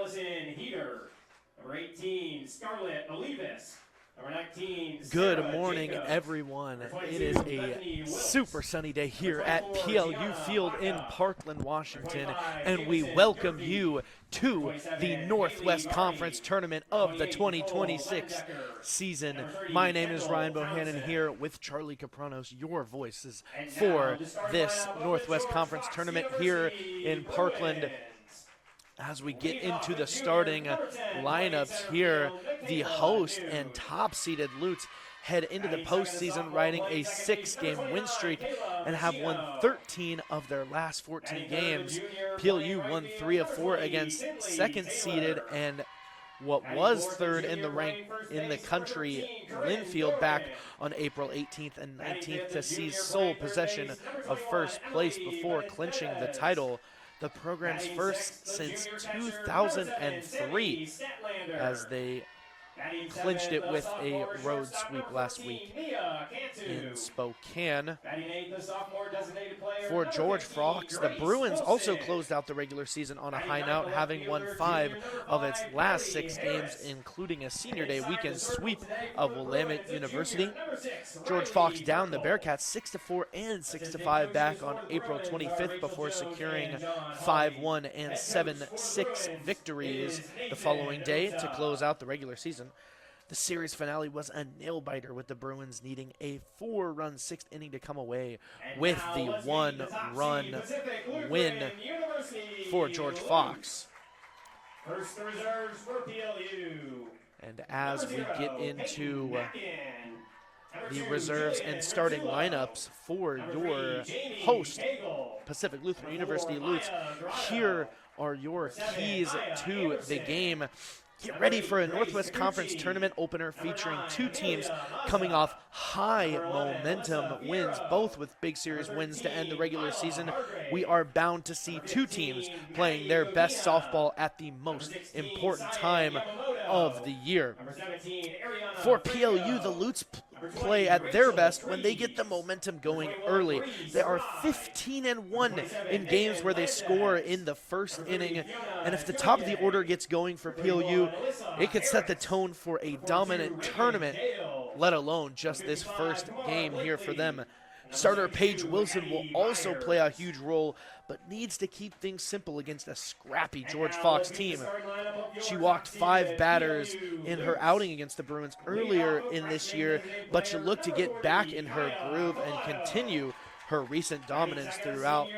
Allison Heater. Number 18, Scarlett Olivas. Number 19, Good Sarah morning, Jacobs. everyone. Number It is 22, a Bethany Wilkes. super sunny day here Number at 24, PLU Gianna Field in Baca. Parkland, Washington, Number 25, and we Jameson welcome Durfee. you to Number the 27, Northwest Haley Conference Garvey. Tournament Number of the 28, Nicole 2026 Levendecker. season. Number 30, My name is Kendall Ryan Bohannon Townsend. here with Charlie Capranos, your voices And now, for the starting this lineup of the Northwest George Conference Fox Tournament here University in Parkland. Bruins. As we get Leading off into the with junior starting number 10, lineups center here, field, the Michaela host New. and top-seeded Lutz head into the Batting second is postseason sophomore riding playing a second base, number 6-game win 29, streak Kayla and have won Messino. 13 of their last 14 Batting third, games. junior PLU playing won right 3 of field, 4 number 20, against Finley second-seeded Taylor. and what Batting was fourth, third junior in the rank playing first in the base, number country, 13, Corinne Linfield, back Dorman. on April 18th and Batting 19th fifth, to junior seize playing sole third possession base, number of 21, first place Emily before clinching the Benitez. title. The program's Batting first sixth, the since junior catcher, number 7, 2003 Sammy Statlander. as they Batting clinched seventh, it with a sophomore road shortstop, sweep number last 14, week Mia Cantu. in Spokane. Batting eighth, the sophomore designated player, For number George 50, Fox, the Grace Bruins also Wilson. closed out the regular season on a Batting high ninth, note, the having left won fielder, 5 junior number of its 5, last Kylie 6 Harris. games, including a Senior Day Inside weekend the circle sweep today for of the Willamette Bruins, University. junior number 6, George Riley Fox down the Turkle. Bearcats 6-4 and Assistant 6-5 back coaches on for the April Bruins are 25th Rachel before Jones securing and John 5-1 Hawley. and Head coach for the 7-6 Bruins victories is the Nathan following day to Rota. close out the regular season. The series finale was a nail-biter, with the Bruins needing a 4-run 6th inning to come away And with now the let's meet the top 1-run seed, Pacific Lutheran win University for George Lutz. Fox. First the reserves for PLU. And as Number we 0, get into Peyton Mackin. Number the 2, reserves Jillian and starting Perzullo. lineups for Number your 3, Jamie host, Cagle. Pacific Lutheran Number 4, University Lutz, Maya Grotto. here are your Number 7, keys Maya to Anderson. the game. Get Number ready 8, for a Grace Northwest Taguchi. Conference tournament opener Number featuring 9, 2 teams Amelia coming Mazza. off high Number 11, momentum Alyssa wins, Vieira. both with big series Number wins to end the 13, regular Myla season. Hargrave. We are bound to see Number 2 15, teams playing Maddie their best Govina. softball at the most Number 16, important Saya time Yamamoto. of the year. Number 17, Ariana For Franco. PLU, the Lutz Number 20, play at their Rachel best when they get the Reeves. momentum going Number 21, early. Bree They are Sarai. 15-1 in 27, games where they Megan score Mendez. in the first Number 30, inning. Fiona And if the top of the Turkey. order gets going for Number PLU, 31, Alyssa it could set the Harris. tone for a Number 42, dominant Reagan tournament, Gale. let alone just this 55, first Kamara game here for Whitley. them. Number Starter 32, Paige Wilson will Eddie also Myers. play a huge role, but needs to keep things simple against a scrappy And George now Fox let's meet team. the starting lineup of your She top walked seed 5 batters PLU in her Lutz. outing against the Bruins earlier in this year, but she looked to get back in her groove and continue her recent dominance throughout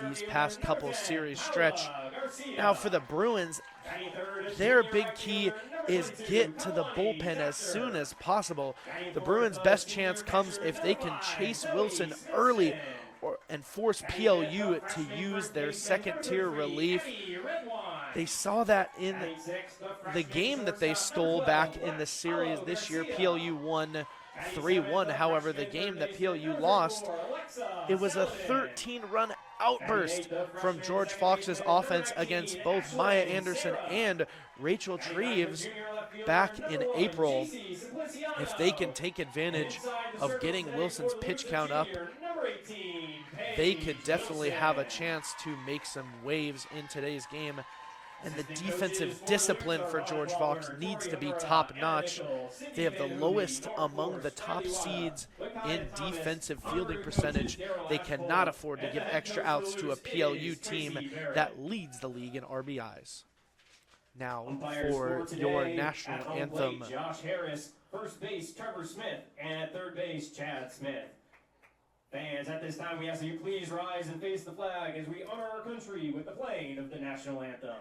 these past couple series stretch. Now for the Bruins, their big key is get to the bullpen as soon as possible. The Bruins' best chance comes if they can chase Wilson early and force PLU to use their second-tier relief. They saw that in the game that they stole back in the series this year. PLU won 3-1. However, the game that PLU lost, it was a 13-run outburst from George Fox's offense against both Maya Anderson and Rachel Treves back in April. If they can take advantage of getting Wilson's pitch count up, they could definitely have a chance to make some waves in today's game. And the defensive discipline for George Fox needs to be top-notch. They have the lowest among the top seeds in defensive fielding percentage. They cannot afford to give extra outs to a PLU team that leads the league in RBIs. Now for your national anthem. Josh Harris, first base Trevor Smith, and at third base Chad Smith. Fans, at this time we ask that you please rise and face the flag as we honor our country with the playing of the national anthem.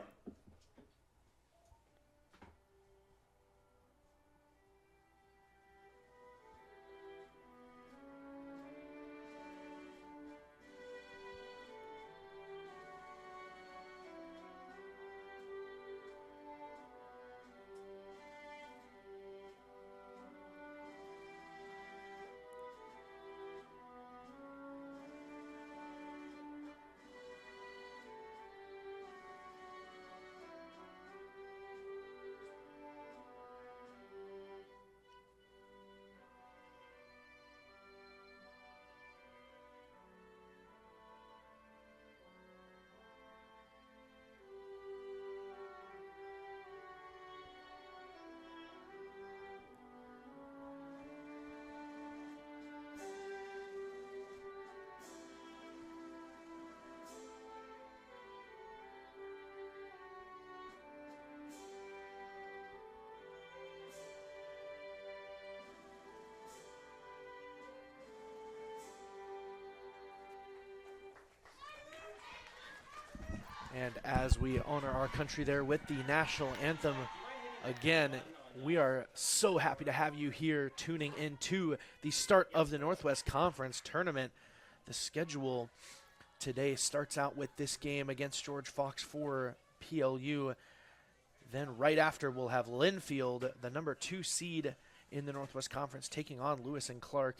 And as we honor our country there with the national anthem, again, we are so happy to have you here tuning into the start of the Northwest Conference Tournament. The schedule today starts out with this game against George Fox for PLU. Then right after, we'll have Linfield, the number 2 seed in the Northwest Conference, taking on Lewis and Clark.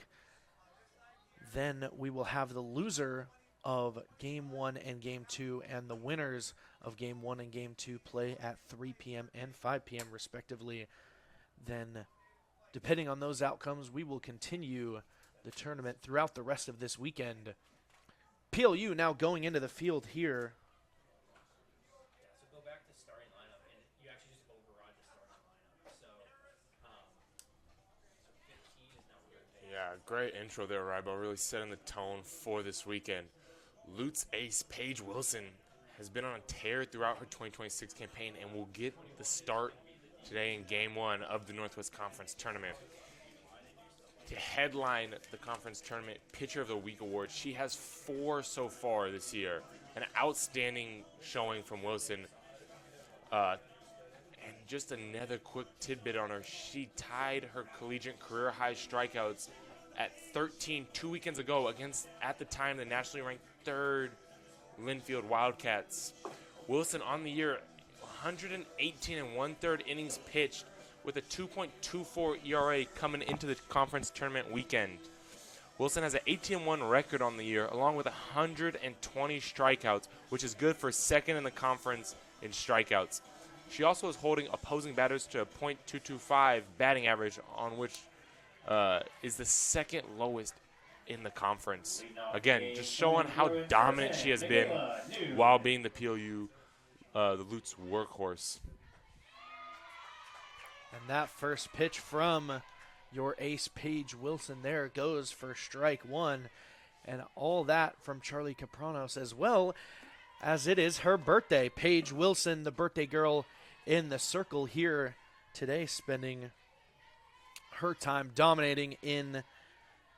Then we will have the loser of Game 1 and Game 2, and the winners of Game 1 and Game 2 play at 3 p.m. and 5 p.m. respectively. Then, depending on those outcomes, we will continue the tournament throughout the rest of this weekend. PLU now going into the field here. So go back to starting lineup, and you actually just override the starting lineup. So 15 is now good. Yeah, great intro there, Rybo. Really setting the tone for this weekend. Lutz ace Paige Wilson has been on a tear throughout her 2026 campaign and will get the start today in Game 1 of the Northwest Conference Tournament. To headline the conference tournament Pitcher of the Week award, she has 4 so far this year. An outstanding showing from Wilson. And just another quick tidbit on her. She tied her collegiate career high strikeouts at 13 2 weekends ago against, at the time, the nationally ranked 3rd Linfield Wildcats. Wilson on the year, 118 1/3 innings pitched with a 2.24 ERA coming into the conference tournament weekend. Wilson has an 18-1 record on the year, along with 120 strikeouts, which is good for second in the conference in strikeouts. She also is holding opposing batters to a .225 batting average, on which is the second lowest in the conference. Again, just showing how dominant she has been while being the PLU, the Lutz workhorse. And that first pitch from your ace Paige Wilson there goes for strike 1. And all that from Charlie Capranos, as well as it is her birthday. Paige Wilson, the birthday girl in the circle here today, spending her time dominating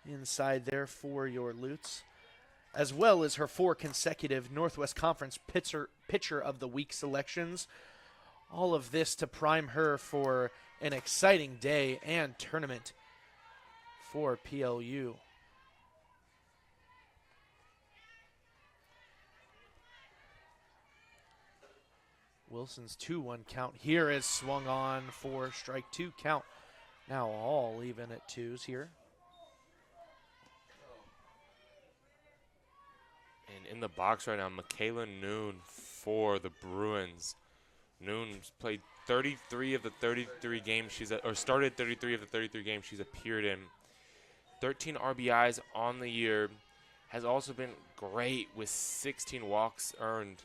inside there for your Lutz, as well as her 4 consecutive Northwest Conference Pitcher of the Week selections. All of this to prime her for an exciting day and tournament for PLU. Wilson's 2-1 count here is swung on for strike 2 count. Now all even at 2s here. And in the box right now, Michaela Noon for the Bruins. Noon's played 33 of the 33 games started 33 of the 33 games she's appeared in. 13 RBIs on the year. Has also been great with 16 walks earned,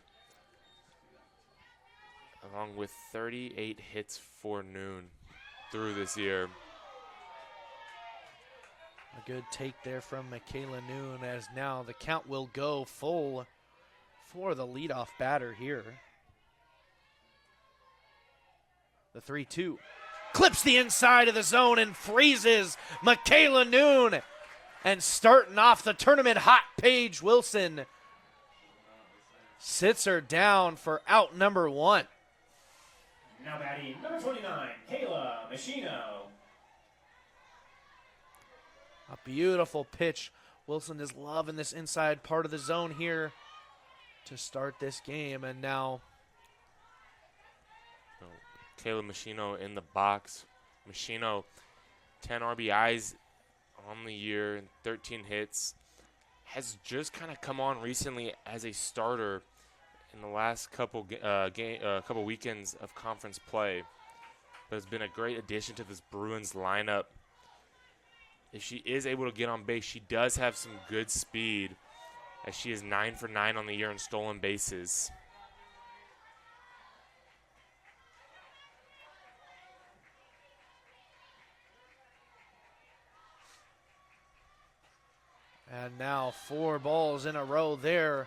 along with 38 hits for Noon through this year. A good take there from Michaela Noon, as now the count will go full for the leadoff batter here. The 3-2 clips the inside of the zone and freezes Michaela Noon. And starting off the tournament hot, Paige Wilson sits her down for out number 1. Now batting number 29, Kayla Machino. A beautiful pitch. Wilson is loving this inside part of the zone here to start this game. And now Kayla Machino in the box. Machino, 10 RBIs on the year and 13 hits. Has just kind of come on recently as a starter in the last couple weekends of conference play. But has been a great addition to this Bruins lineup. If she is able to get on base, she does have some good speed, as she is 9 for 9 on the year in stolen bases. And now 4 balls in a row there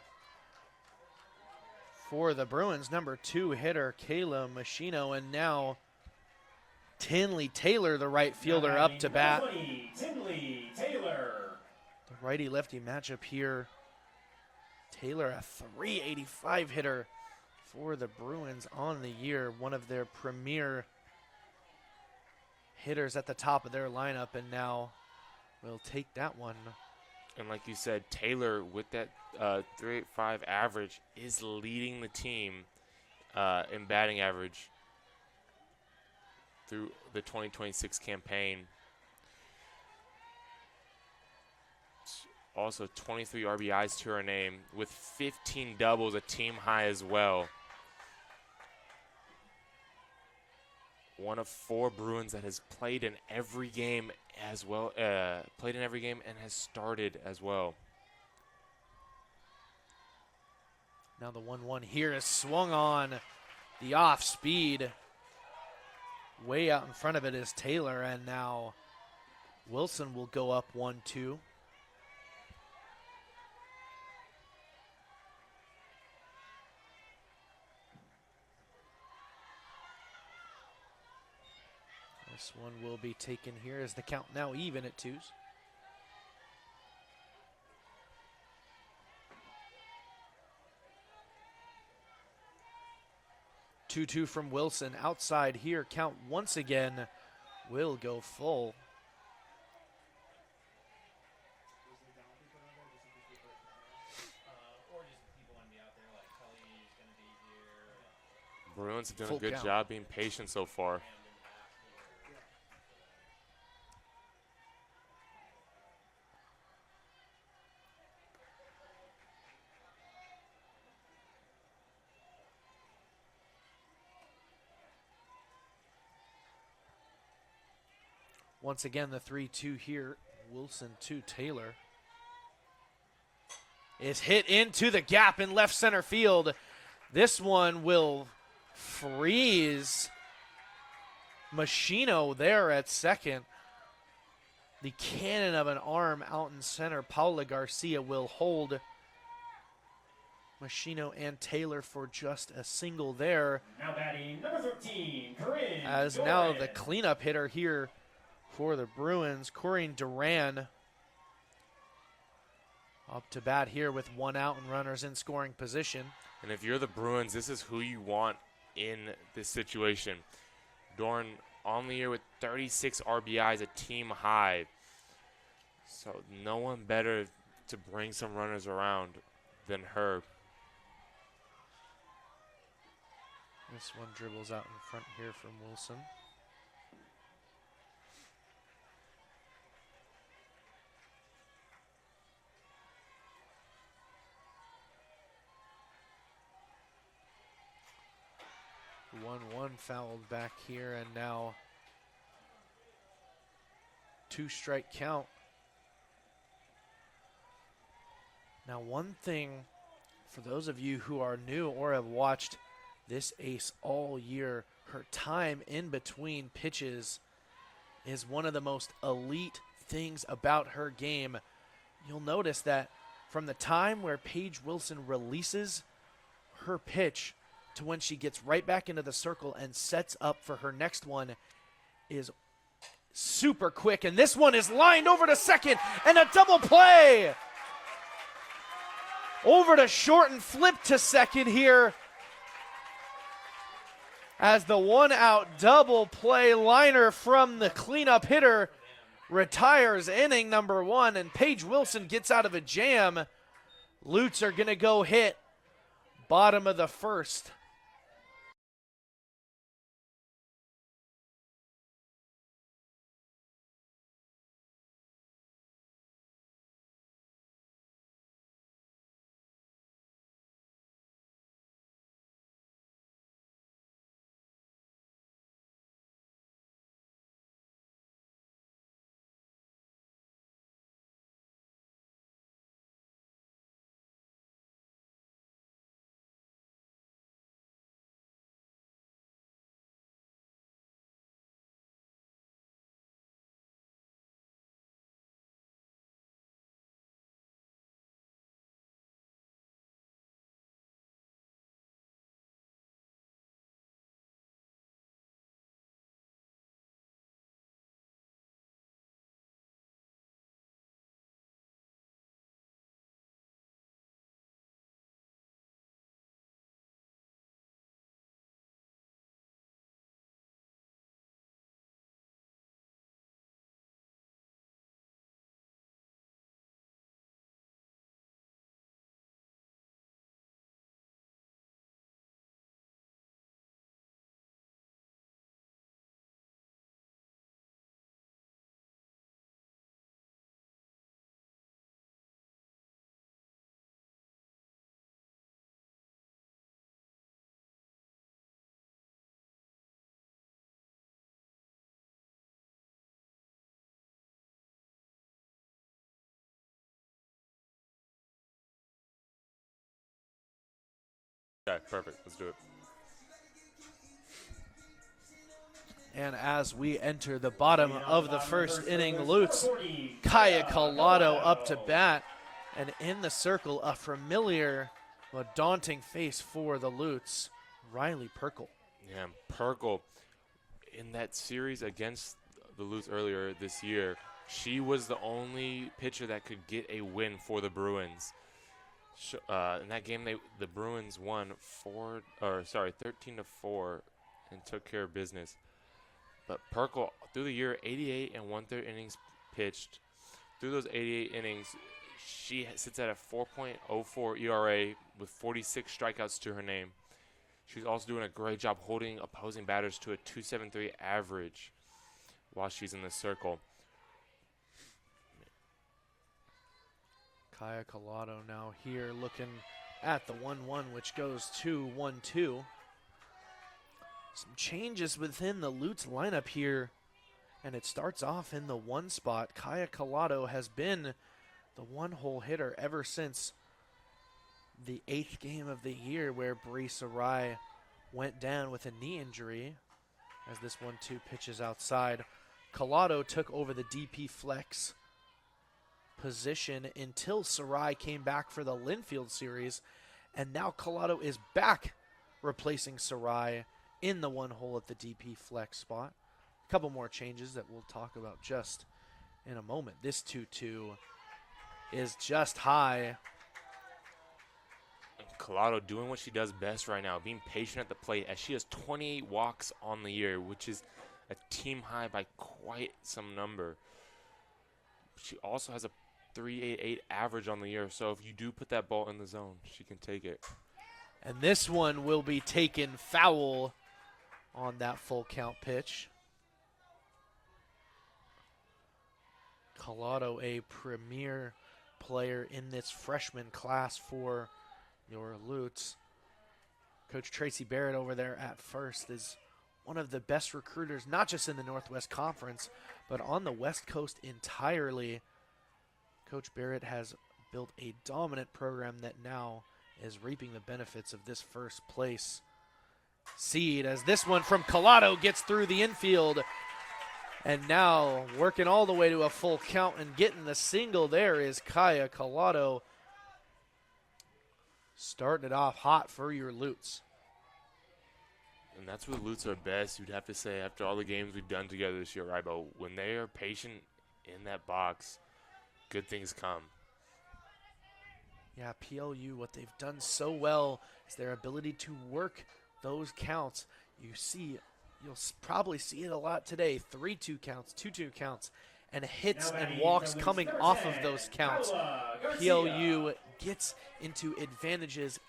for the Bruins. Number 2 hitter, Kayla Machino, and now Tinley Taylor, the right fielder, up to bat. Tinley Taylor. The righty-lefty matchup here. Taylor, a .385 hitter, for the Bruins on the year, one of their premier hitters at the top of their lineup, and now will take that one. And like you said, Taylor with that 3.85 average is leading the team in batting average through the 2026 campaign. Also 23 RBIs to her name with 15 doubles, a team high as well. One of 4 Bruins that has played in every game as well, and has started as well. Now the 1-1 here is swung on. The off speed. Way out in front of it is Taylor, and now Wilson will go up 1-2. This one will be taken here as the count now even at 2s. Two from Wilson. Outside here, count once again will go full. Bruins have done Full a good count. job being patient so far. Once again, the 3-2 here. Wilson to Taylor. Is hit into the gap in left center field. This one will freeze Machino there at second. The cannon of an arm out in center. Paula Garcia will hold Machino and Taylor for just a single there. Now batting number 13, Corinne. As now the cleanup hitter here for the Bruins, Corinne Duran, up to bat here with 1 out and runners in scoring position. And if you're the Bruins, this is who you want in this situation. Dorn on the year with 36 RBIs, a team high. So no one better to bring some runners around than her. This one dribbles out in front here from Wilson. The 1-1 fouled back here, and now 2-strike count. Now, one thing for those of you who are new or have watched this ace all year, her time in between pitches is one of the most elite things about her game. You'll notice that from the time where Paige Wilson releases her pitch to when she gets right back into the circle and sets up for her next one is super quick. And this one is lined over to second, and a double play. Over to short and flip to second here as the 1-out double play liner from the cleanup hitter retires inning number 1, and Paige Wilson gets out of a jam. Lutes are going to go hit bottom of the first. Yeah, perfect. Let's do it. And as we enter the bottom of the first inning, Lutz, Kaya Collado up to bat. And in the circle, a familiar but daunting face for the Lutz, Riley Perkle. Yeah, Perkle, in that series against the Lutz earlier this year, she was the only pitcher that could get a win for the Bruins. In that game, the Bruins won 13-4 and took care of business. But Perkle, through the year, 88 and 1/3 innings pitched. Through those 88 innings, she sits at a 4.04 ERA with 46 strikeouts to her name. She's also doing a great job holding opposing batters to a 2.73 average while she's in the circle. Kaya Collado now here looking at the 1-1, which goes to 1-2. Some changes within the Lutz lineup here, and it starts off in the 1 spot. Kaya Collado has been the 1-hole hitter ever since the 8th game of the year, where Bree Sarai went down with a knee injury. As this 1-2 pitches outside, Collado took over the DP flex position until Sarai came back for the Linfield series, and now Collado is back replacing Sarai in the 1-hole at the DP flex spot. A couple more changes that we'll talk about just in a moment. This 2-2 is just high. Collado doing what she does best right now, being patient at the plate, as she has 28 walks on the year, which is a team high by quite some number. She also has a 3.88 average on the year, so if you do put that ball in the zone, she can take it. And this one will be taken foul on that full count pitch. Collado, a premier player in this freshman class for your Lutz. Coach Tracy Barrett over there at first is one of the best recruiters, not just in the Northwest Conference, but on the West Coast entirely. Coach Barrett has built a dominant program that now is reaping the benefits of this first place seed, as this one from Collado gets through the infield, and now working all the way to a full count and getting the single there is Kaya Collado, starting it off hot for your Lutz. And that's where the Lutz are best, you'd have to say, after all the games we've done together this year, Rybo. When they are patient in that box, good things come. Yeah, PLU, what they've done so well is their ability to work those counts. You'll probably see it a lot today. 3-2 counts, 2-2 counts, and hits and walks coming off of those counts. PLU gets into advantages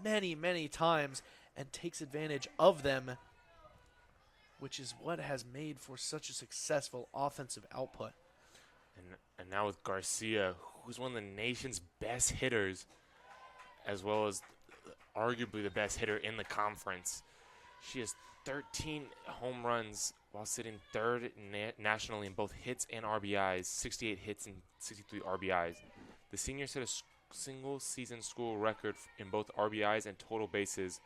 many, many times and takes advantage of them, which is what has made for such a successful offensive output. And now with Garcia, who's one of the nation's best hitters, as well as arguably the best hitter in the conference. She has 13 home runs while sitting third nationally in both hits and RBIs, 68 hits and 63 RBIs. The senior set a single-season school record in both RBIs and total bases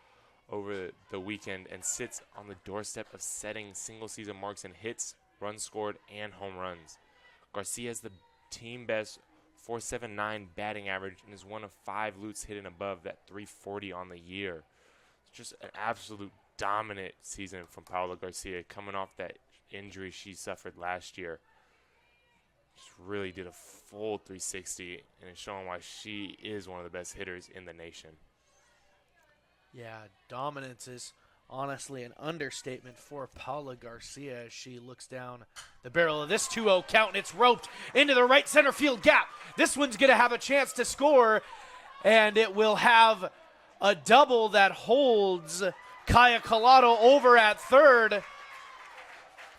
over the weekend and sits on the doorstep of setting single-season marks in hits, runs scored, and home runs. Garcia has the team best .479 batting average and is one of 5 Lutz hitting above that .340 on the year. It's just an absolute dominant season from Paola Garcia, coming off that injury she suffered last year. Just really did a full 360 and is showing why she is one of the best hitters in the nation. Yeah, dominance is honestly an understatement for Paula Garcia as she looks down the barrel of this 2-0 count, and it's roped into the right center field gap. This one's going to have a chance to score, and it will have a double that holds Kaya Collado over at third.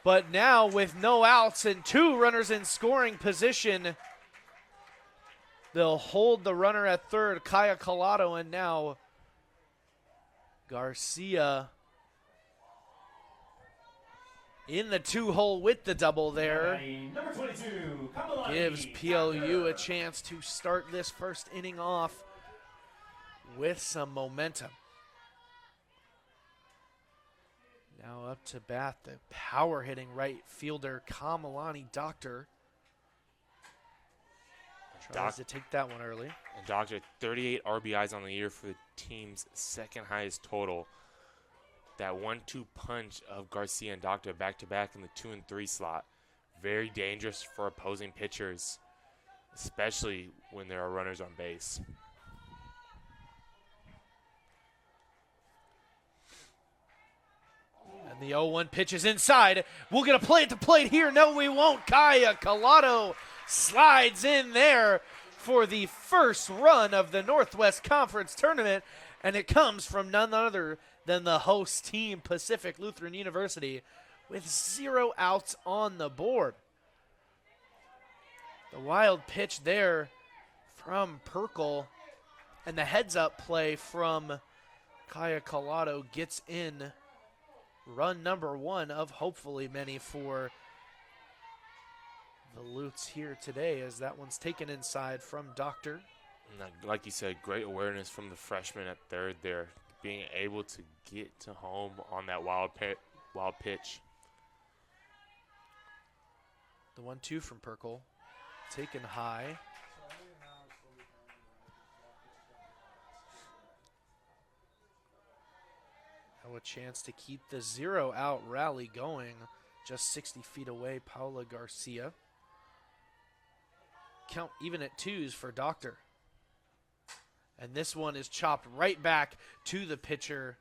But now with no outs and 2 runners in scoring position, they'll hold the runner at third, Kaya Collado, and now Garcia in the 2-hole with the double there. Number 22, Gives PLU a chance to start this first inning off with some momentum. Now up to bat, the power-hitting right fielder, Kamalani Doctor. Tries to take that one early. And Doctor, 38 RBIs on the year for the team's second highest total. That 1-2 punch of Garcia and Doctor back-to-back in the 2 and 3 slot. Very dangerous for opposing pitchers, especially when there are runners on base. And the 0-1 pitch is inside. We'll get a play at the plate here. No, we won't. Kaya Collado slides in there for the first run of the Northwest Conference Tournament, and it comes from none other than the host team, Pacific Lutheran University, with 0 outs on the board. The wild pitch there from Perkle, and the heads-up play from Kaya Collado gets in run number 1 of hopefully many for the Lutes here today, as that one's taken inside from Doctor. And like you said, great awareness from the freshman at third there, being able to get to home on that wild pitch. The 1-2 from Perkle, taken high. Now a chance to keep the 0-out rally going. Just 60 feet away, Paula Garcia. Count even at 2s for Doctor. And this one is chopped right back to the pitcher.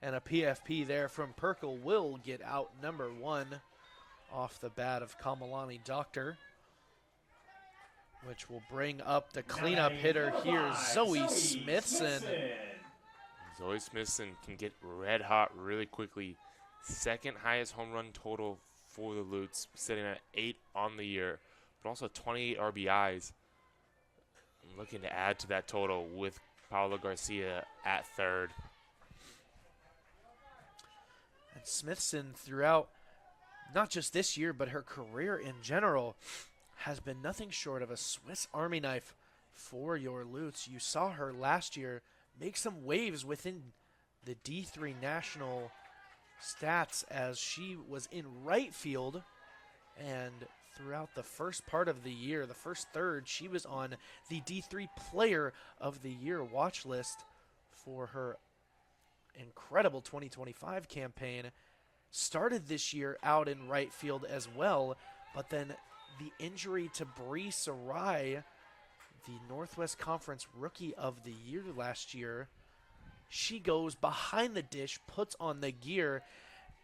And a PFP there from Perkle will get out number 1 off the bat of Kamalani Doctor, which will bring up the cleanup hitter here, Zoe Smithson. Zoe Smithson can get red hot really quickly. Second highest home run total for the Lutes, sitting at 8 on the year, but also 28 RBIs. I'm looking to add to that total with Paula Garcia at third. And Smithson throughout not just this year, but her career in general has been nothing short of a Swiss Army knife for your Lutes. You saw her last year make some waves within the D3 national stats as she was in right field, and throughout the first part of the year, the first third, she was on the D3 Player of the Year watch list for her incredible 2025 campaign. Started this year out in right field as well, but then the injury to Bree Sarai, the Northwest Conference Rookie of the Year last year, she goes behind the dish, puts on the gear,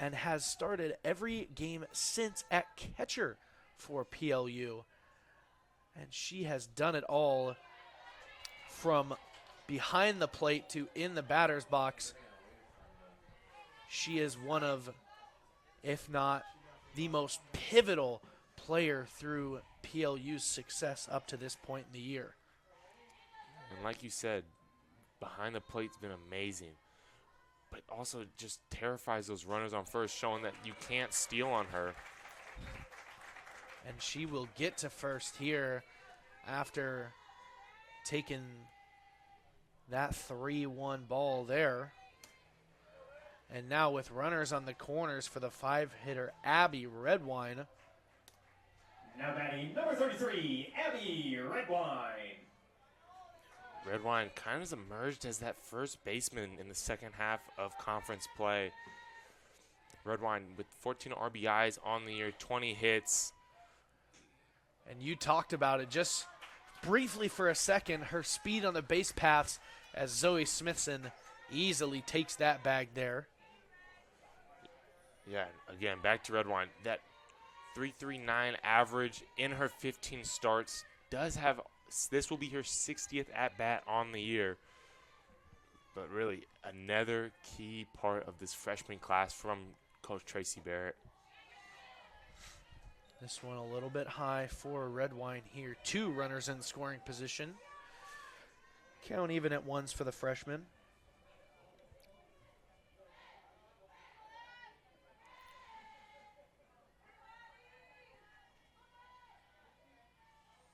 and has started every game since at catcher for PLU. And she has done it all from behind the plate to in the batter's box. She is one of, if not the most pivotal player through PLU's success up to this point in the year. And like you said, behind the plate's been amazing, but also just terrifies those runners on first, showing that you can't steal on her. And she will get to first here after taking that 3-1 ball there. And now with runners on the corners for the 5-hitter, Abby Redwine. Now batting number 33, Abby Redwine. Redwine kind of emerged as that first baseman in the second half of conference play. Redwine with 14 RBIs on the year, 20 hits. And you talked about it just briefly for a second, her speed on the base paths as Zoe Smithson easily takes that bag there. Yeah, again, back to Redwine. That 3.39 average in her 15 starts does have, this will be her 60th at-bat on the year. But really, another key part of this freshman class from Coach Tracy Barrett. This one a little bit high for Redwine here. 2 runners in scoring position. Count even at 1s for the freshman.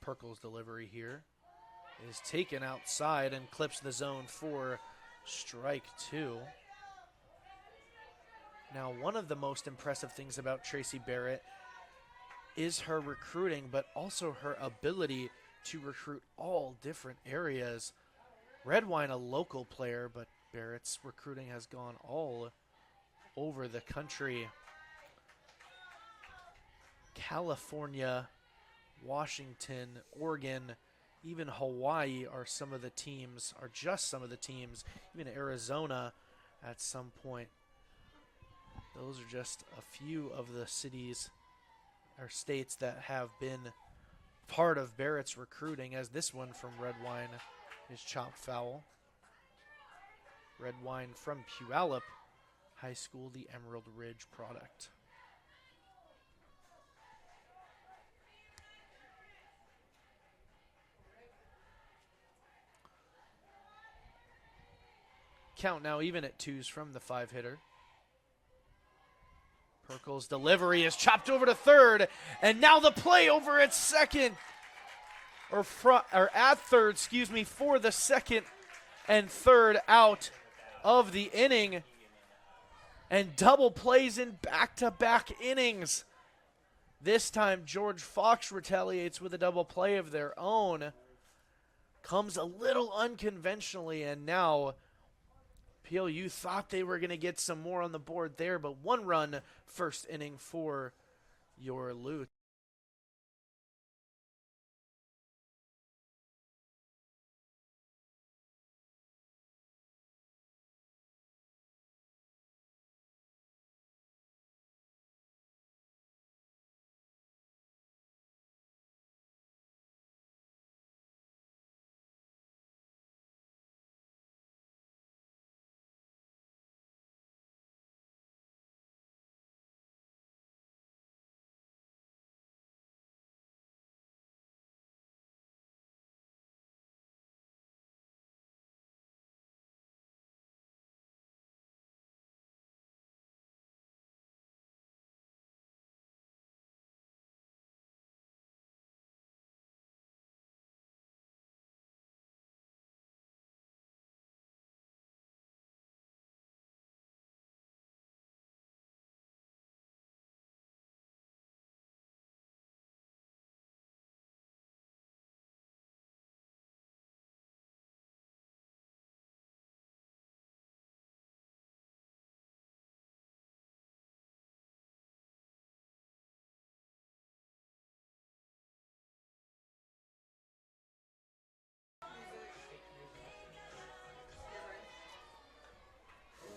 Perkle's delivery here. is taken outside and clips the zone for strike 2. Now, one of the most impressive things about Tracy Barrett is her recruiting, but also her ability to recruit all different areas. Redwine, a local player, but Barrett's recruiting has gone all over the country. California, Washington, Oregon, even Hawaii are just some of the teams, even Arizona at some point. Those are just a few of the cities or states that have been part of Barrett's recruiting, as this one from Redwine is chopped foul. Redwine from Puyallup High School, the Emerald Ridge product. Count now even at 2s from the 5-hitter. Perkle's delivery is chopped over to third, and now the play over at second, or at third, for the second and third out of the inning, and double plays in back-to-back innings. This time, George Fox retaliates with a double play of their own. Comes a little unconventionally, and now PLU thought they were going to get some more on the board there, but 1 run first inning for your Lute.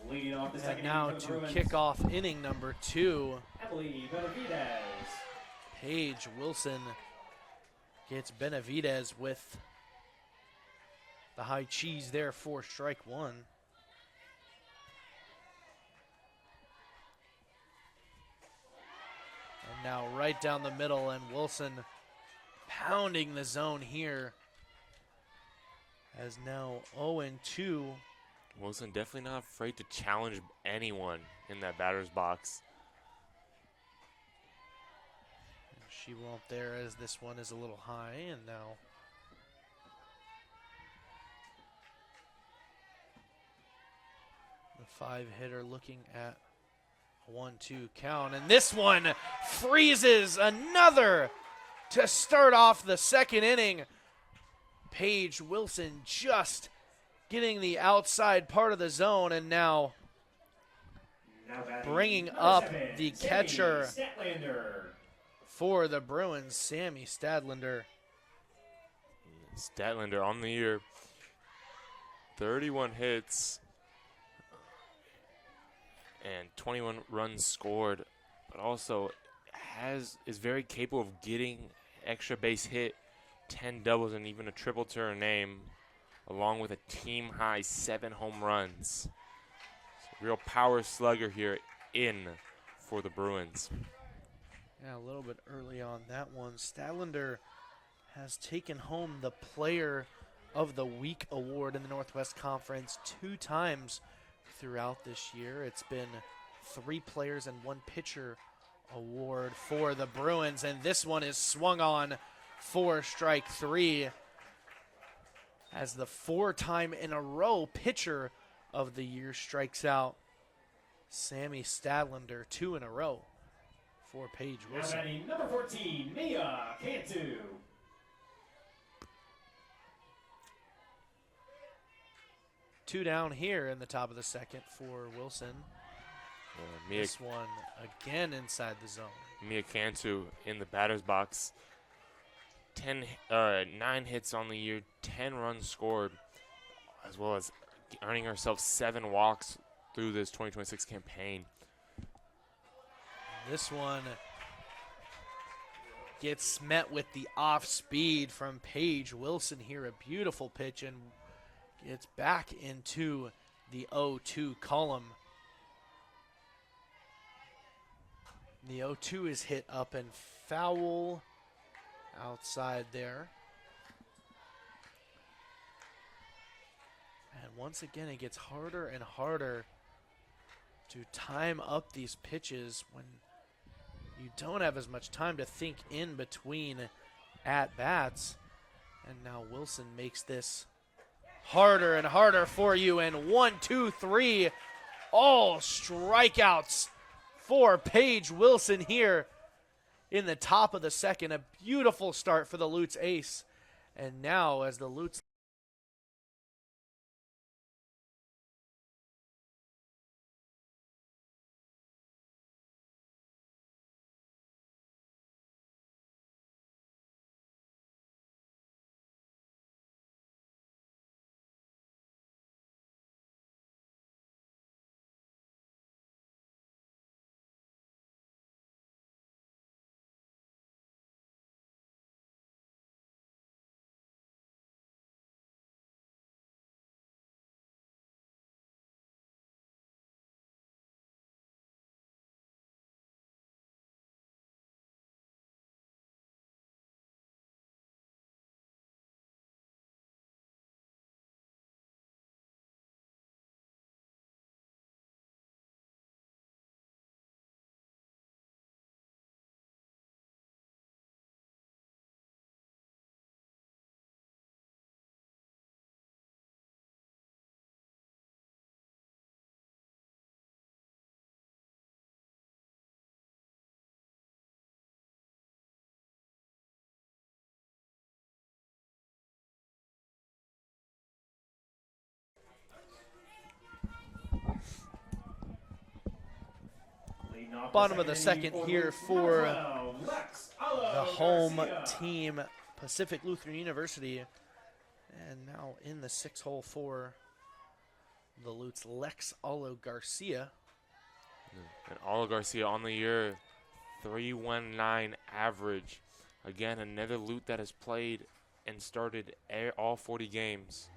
Leading off the And second now inning for to the Bruins, kick off inning number 2, Emily Benavidez. Paige Wilson gets Benavidez with the high cheese there for strike 1. And now right down the middle, and Wilson pounding the zone here. As now 0-2. Wilson definitely not afraid to challenge anyone in that batter's box. She won't there, as this one is a little high, and now the 5-hitter looking at a 1-2 count, and this one freezes another to start off the second inning. Paige Wilson just getting the outside part of the zone, and now bringing up the catcher for the Bruins, Sammy Stadlander. Statlander on the year, 31 hits and 21 runs scored, but also is very capable of getting extra base hit, 10 doubles, and even a triple to her name, along with a team high 7 home runs. Real power slugger here in for the Bruins. Yeah, a little bit early on that one. Stadlander has taken home the Player of the Week award in the Northwest Conference 2 times throughout this year. It's been 3 players and 1 pitcher award for the Bruins, and this one is swung on for strike 3. as the 4-time in a row pitcher of the year strikes out Sammy Stadlander 2 in a row for Paige Now Wilson. batting number 14, Mia Cantu. 2 down here in the top of the second for Wilson. Mia, This one again inside the zone. Mia Cantu in the batter's box. 9 hits on the year, 10 runs scored, as well as earning herself 7 walks through this 2026 campaign. This one gets met with the off speed from Paige Wilson here. A beautiful pitch and gets back into the 0-2 column. The 0-2 is hit up and foul outside there. And once again, it gets harder and harder to time up these pitches when you don't have as much time to think in between at-bats. And now Wilson makes this harder and harder for you. And 1, 2, 3, all strikeouts for Paige Wilson here in the top of the second. A beautiful start for the Lutz ace. And now as the Lutz bottom of the second here for the home team, Pacific Lutheran University. And now in the 6-hole for the Lutz, Lex Alo Garcia. And Alo Garcia on the year, 3.19 average. Again, another Lut that has played and started all 40 games.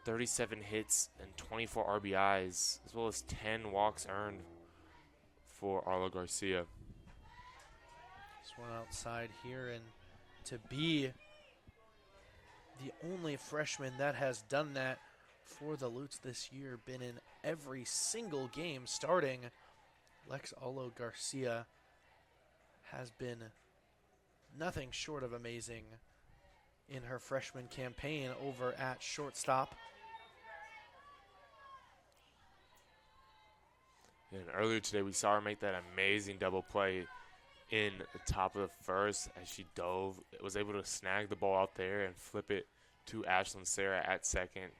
37 hits and 24 RBIs, as well as 10 walks earned for Arlo Garcia. This one outside here, and to be the only freshman that has done that for the Lutz this year, been in every single game starting, Lex Alo Garcia has been nothing short of amazing in her freshman campaign over at shortstop. And earlier today, we saw her make that amazing double play in the top of the first as she dove. Was able to snag the ball out there and flip it to Ashlyn Sarah at second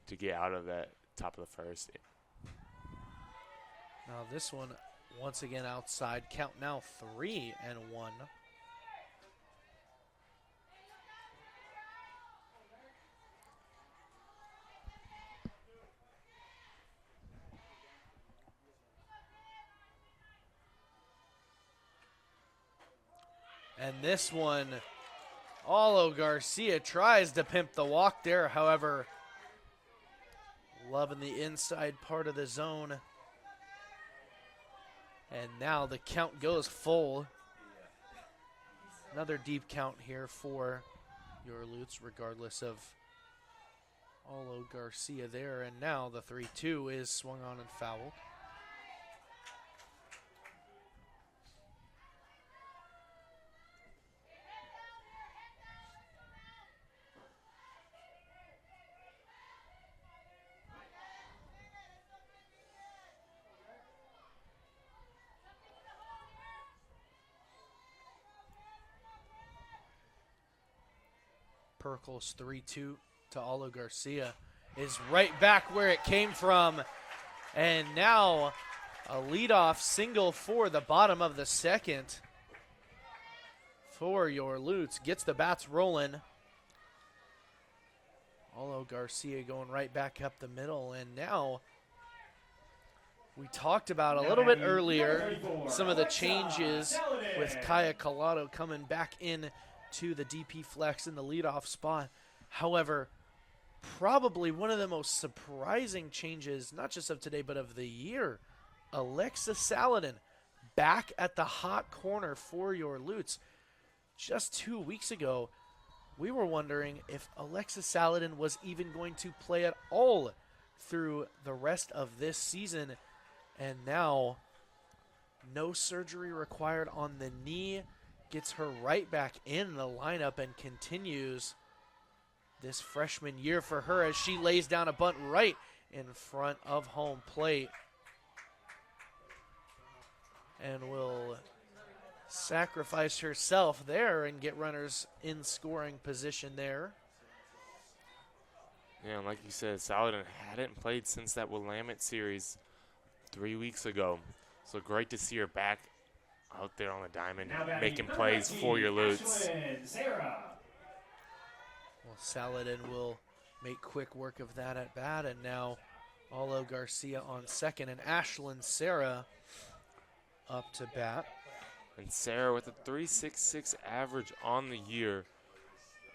to get out of that top of the first. Now this one, once again outside. Count now 3-1. And this one, Alo Garcia tries to pimp the walk there. However, loving the inside part of the zone. And now the count goes full. Another deep count here for your Lutz, regardless of Alo Garcia there. And now the 3-2 is swung on and fouled. Perkles 3-2 to Alo Garcia is right back where it came from. And now a leadoff single for the bottom of the second for your Lutes. Gets the bats rolling. Alo Garcia going right back up the middle. And now we talked about a little bit earlier some of the changes with Kaya Collado coming back in to the DP flex in the leadoff spot. However, probably one of the most surprising changes, not just of today, but of the year, Alexa Saladin back at the hot corner for your Lutes. Just 2 weeks ago, we were wondering if Alexa Saladin was even going to play at all through the rest of this season. And now, no surgery required on the knee, gets her right back in the lineup and continues this freshman year for her as she lays down a bunt right in front of home plate. And will sacrifice herself there and get runners in scoring position there. Yeah, and like you said, Saladin hadn't played since that Willamette series 3 weeks ago. So great to see her back out there on the diamond, making plays for your Lutes. Well, Saladin will make quick work of that at bat, and now Alo Garcia on second, and Ashlyn Sarah up to bat. And Sarah with a 3.66 average on the year.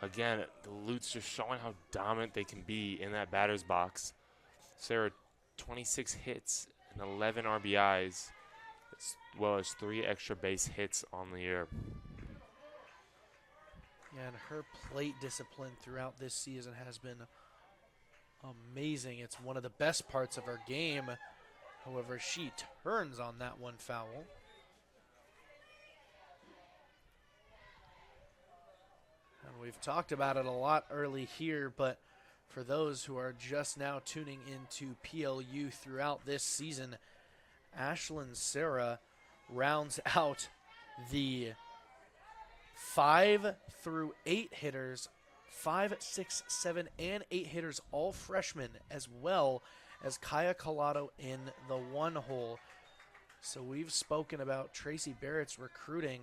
Again, the Lutes just showing how dominant they can be in that batter's box. Sarah, 26 hits and 11 RBIs, as well as 3 extra base hits on the year. Yeah, and her plate discipline throughout this season has been amazing. It's one of the best parts of her game. However, she turns on that one foul. And we've talked about it a lot early here, but for those who are just now tuning into PLU throughout this season, Ashlyn Sarah rounds out the 5 through 8 hitters, 5, 6, 7, and 8 hitters, all freshmen, as well as Kaya Collado in the 1 hole. So we've spoken about Tracy Barrett's recruiting.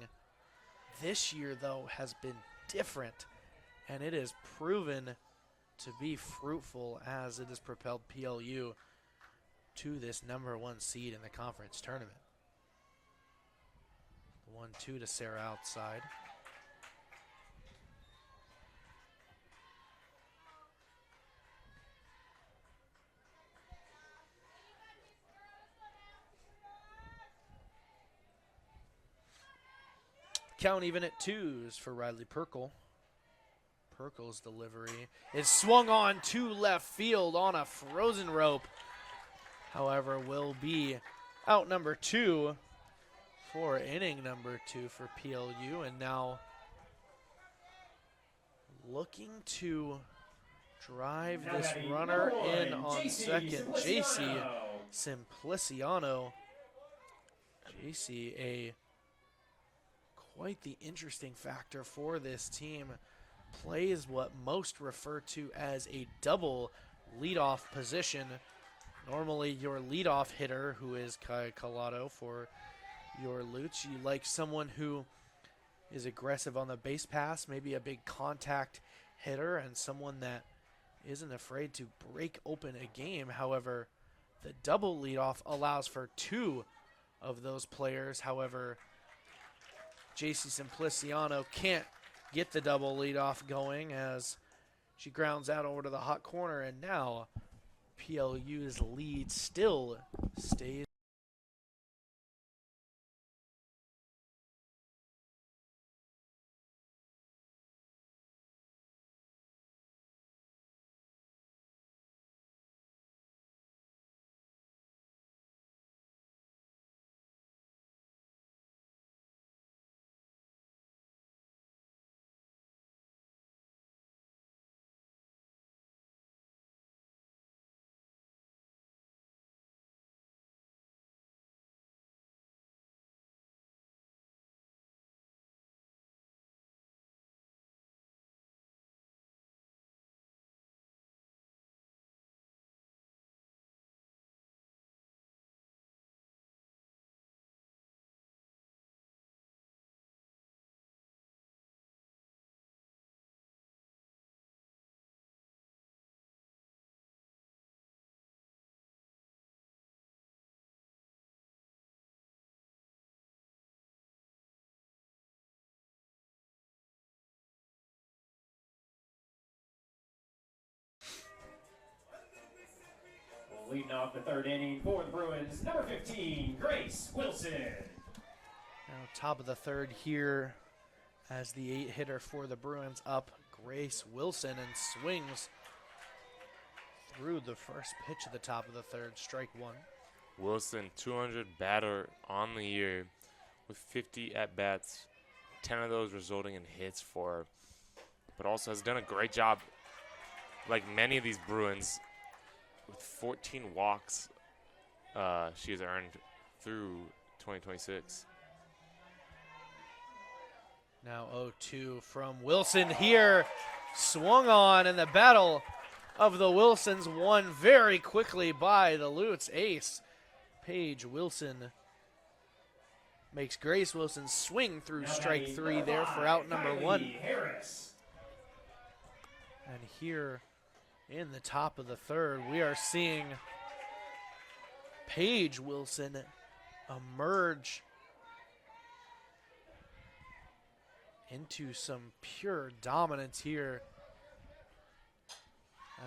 This year, though, has been different, and it has proven to be fruitful as it has propelled PLU to this #1 seed in the conference tournament. 1-2 to Sarah outside. Count even at 2s for Riley Perkle. Perkle's delivery is swung on to left field on a frozen rope. However, will be out number 2 for inning number 2 for PLU. And now looking to drive this runner in on second, JC Simpliciano. JC, quite the interesting factor for this team. Plays what most refer to as a double leadoff position. Normally your leadoff hitter, who is Kai Collado for your Lutes, you like someone who is aggressive on the base pass, maybe a big contact hitter, and someone that isn't afraid to break open a game. However, the double leadoff allows for 2 of those players. However, JC Simpliciano can't get the double leadoff going as she grounds out over to the hot corner, and now PLU's lead still stays leading off the third inning for the Bruins, number 15, Grace Wilson. Now top of the third here as the 8-hitter for the Bruins up, Grace Wilson, and swings through the first pitch at the top of the third, strike one. Wilson, 200 batter on the year with 50 at-bats, 10 of those resulting in hits for her, but also has done a great job, like many of these Bruins, with 14 walks she has earned through 2026. Now 0-2 from Wilson here, swung on, and the battle of the Wilsons won very quickly by the Lutz ace. Paige Wilson makes Grace Wilson swing through strike three there for out number one. Harris. And here in the top of the third, we are seeing Paige Wilson emerge into some pure dominance here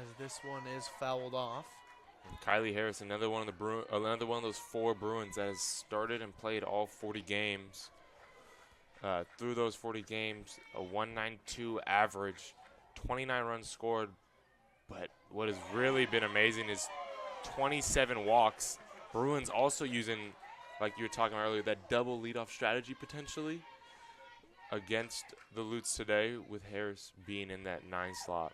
as this one is fouled off. And Kylie Harris, another one of those four Bruins that has started and played all 40 games. Through those 40 games, a 1.92 average, 29 runs scored. But what has really been amazing is 27 walks. Bruins also using, like you were talking about earlier, that double leadoff strategy potentially against the Lutz today, with Harris being in that 9 slot.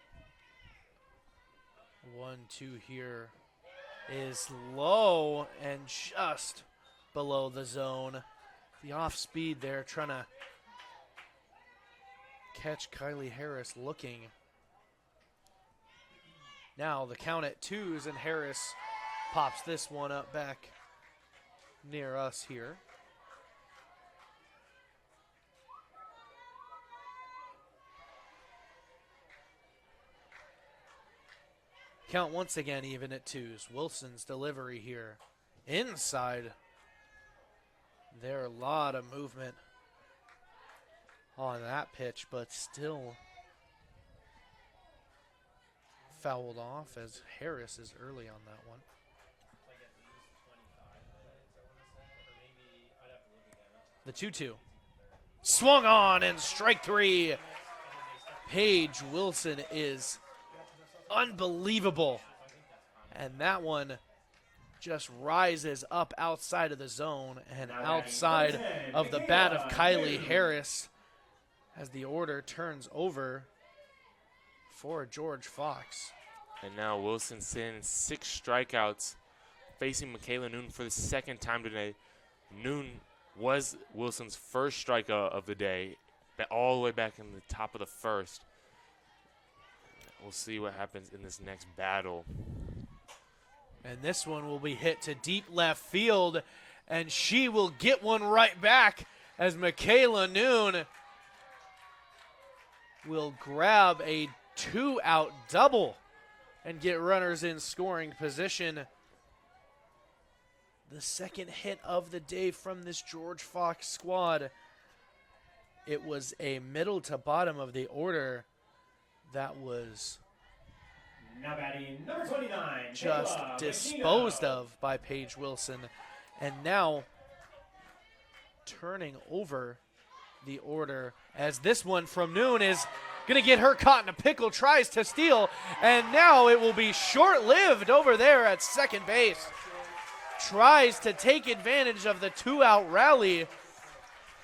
1-2 here is low and just below the zone. The off speed there, trying to catch Kylie Harris looking. Now the count at 2s, and Harris pops this one up back near us here. Count once again even at 2s. Wilson's delivery here inside. There a lot of movement on that pitch, but still fouled off as Harris is early on that one. Like at least 25 minutes, I want to say. Or maybe, I'd have to look again. The 2-2. Swung on, and strike three. Paige Wilson is unbelievable. And that one just rises up outside of the zone and outside of the bat of Kylie Harris as the order turns over for George Fox. And now Wilson sends 6 strikeouts, facing Michaela Noon for the second time today. Noon was Wilson's first strikeout of the day, all the way back in the top of the first. We'll see what happens in this next battle. And this one will be hit to deep left field, and she will get one right back as Michaela Noon will grab a 2-out double and get runners in scoring position. The second hit of the day from this George Fox squad. It was a middle to bottom of the order that was Now batting number 29, just Kayla disposed Messina. of by Paige Wilson. And now turning over the order as this one from Noon is going to get her caught in a pickle, tries to steal, and now it will be short-lived over there at second base. Tries to take advantage of the 2-out rally,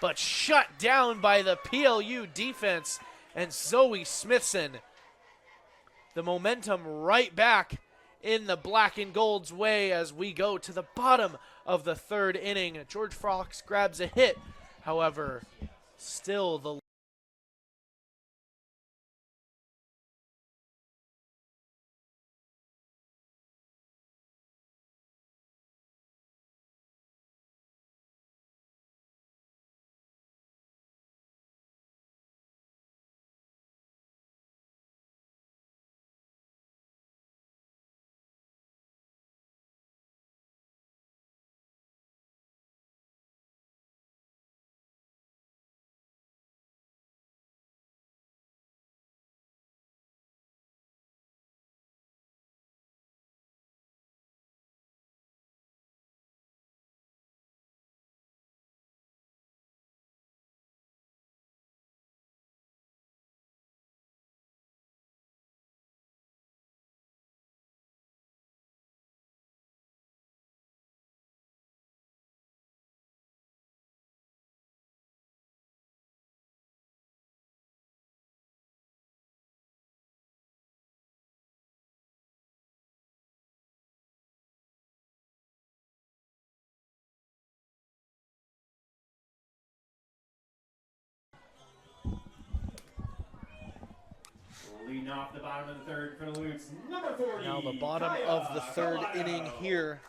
but shut down by the PLU defense and Zoe Smithson. The momentum right back in the black and gold's way as we go to the bottom of the third inning. George Fox grabs a hit. However, still the Leading off the bottom of the third for the Lutes, number 40. Now the bottom Kaya of the third Collado. inning here.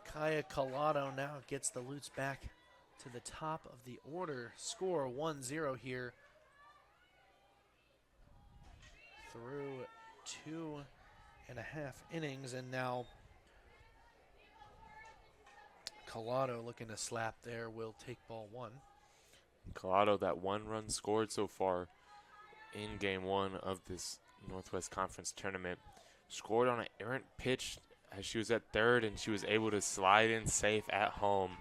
Kaya Collado now gets the Lutes back to the top of the order. Score 1-0 here through 2.5 innings, and now Collado looking to slap there will take ball one. Collado, that 1 run scored so far in game 1 of this Northwest Conference tournament, scored on an errant pitch as she was at third, and she was able to slide in safe at home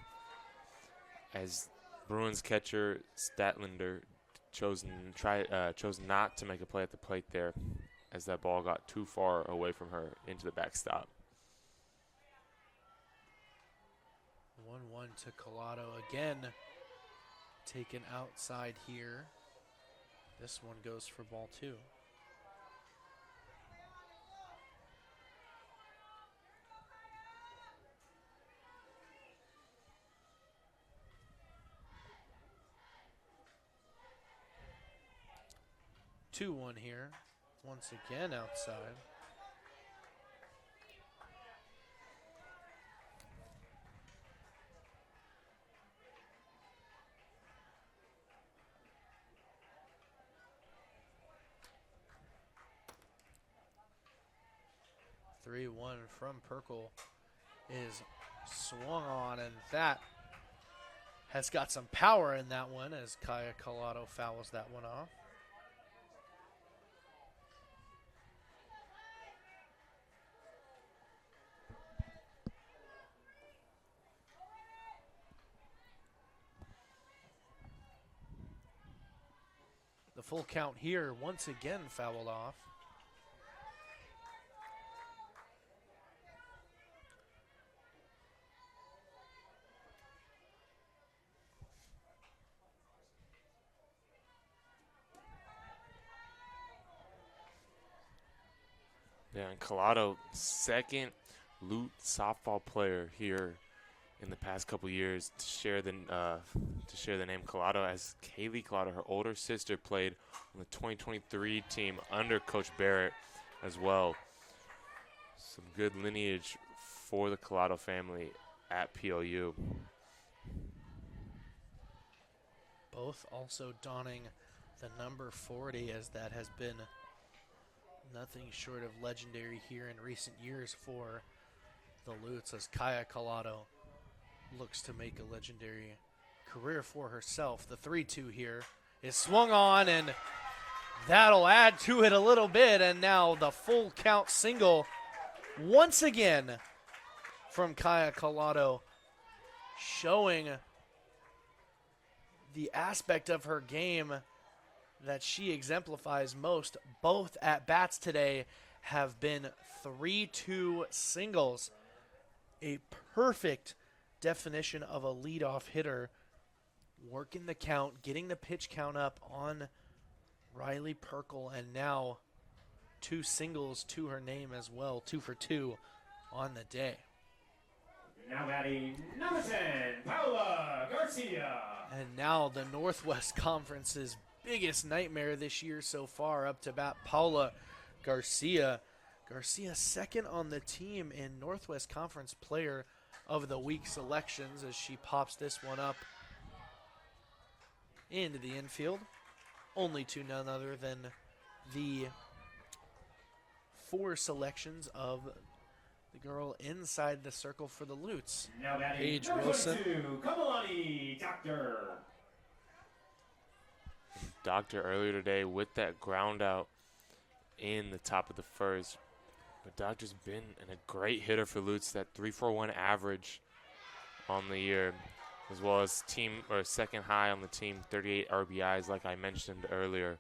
as Bruins catcher Statlander chose not to make a play at the plate there, as that ball got too far away from her into the backstop. 1-1 to Collado again, taken outside here. This one goes for ball 2. Two one here, once again outside. Three one from Perkle is swung on, and that has got some power in that one as Kaya Collado fouls that one off. The full count here, once again fouled off. Yeah, and Collado, second Lute softball player here in the past couple years to share the name Collado, as Kaylee Collado, her older sister, played on the 2023 team under Coach Barrett as well. Some good lineage for the Collado family at PLU. Both also donning the number 40, as that has been nothing short of legendary here in recent years for the Lutes, as Kaya Collado looks to make a legendary career for herself. The 3-2 here is swung on, and that'll add to it a little bit, and now the full count single once again from Kaya Collado, showing the aspect of her game that she exemplifies most. Both at bats today have been 3-2 singles, a perfect definition of a leadoff hitter, working the count, getting the pitch count up on Riley Perkle, and now 2 singles to her name as well, 2 for 2 on the day. Now batting number 10, Paula Garcia. And now the Northwest Conference's biggest nightmare this year so far, up to bat Paula Garcia. Garcia second on the team in Northwest Conference Player of the Week selections, as she pops this one up into the infield, only to none other than the 4 selections of the girl inside the circle for the Lutes. Now batting Paige number Wilson. 22, Kamalani Doctor. Doctor earlier today with that ground out in the top of the first. But Doctor's been a great hitter for Lutes, that 3.41 average on the year, as well as second high on the team, 38 RBIs, like I mentioned earlier.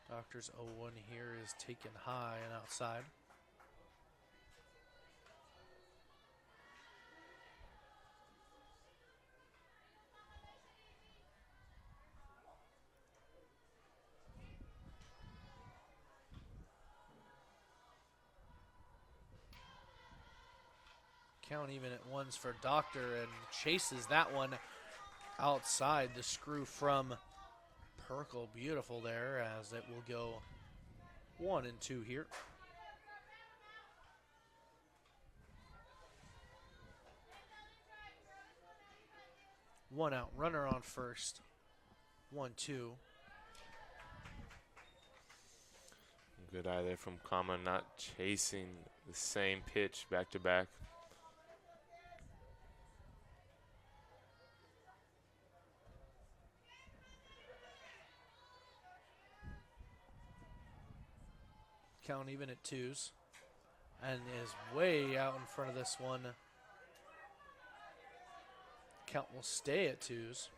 Doctor's 0-1 here is taken high and outside. Count even at ones for Doctor and chases that one outside. The screw from Perkle, beautiful there, as it will go 1 and 2 here. One out, runner on first. 1-2. Good eye there from Kama, not chasing the same pitch back to back. Count even at 2s. And is way out in front of this one. Count will stay at 2s.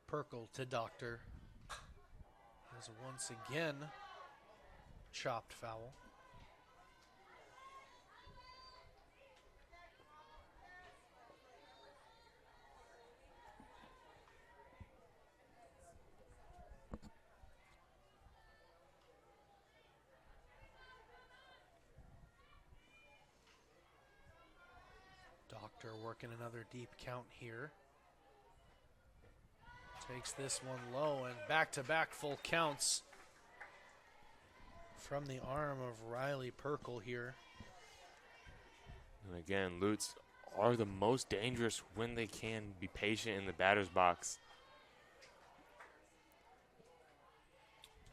Perkle to Doctor. As once again chopped foul. Doctor working another deep count here. Takes this one low and back-to-back full counts from the arm of Riley Perkle here. And again, Lutz are the most dangerous when they can be patient in the batter's box.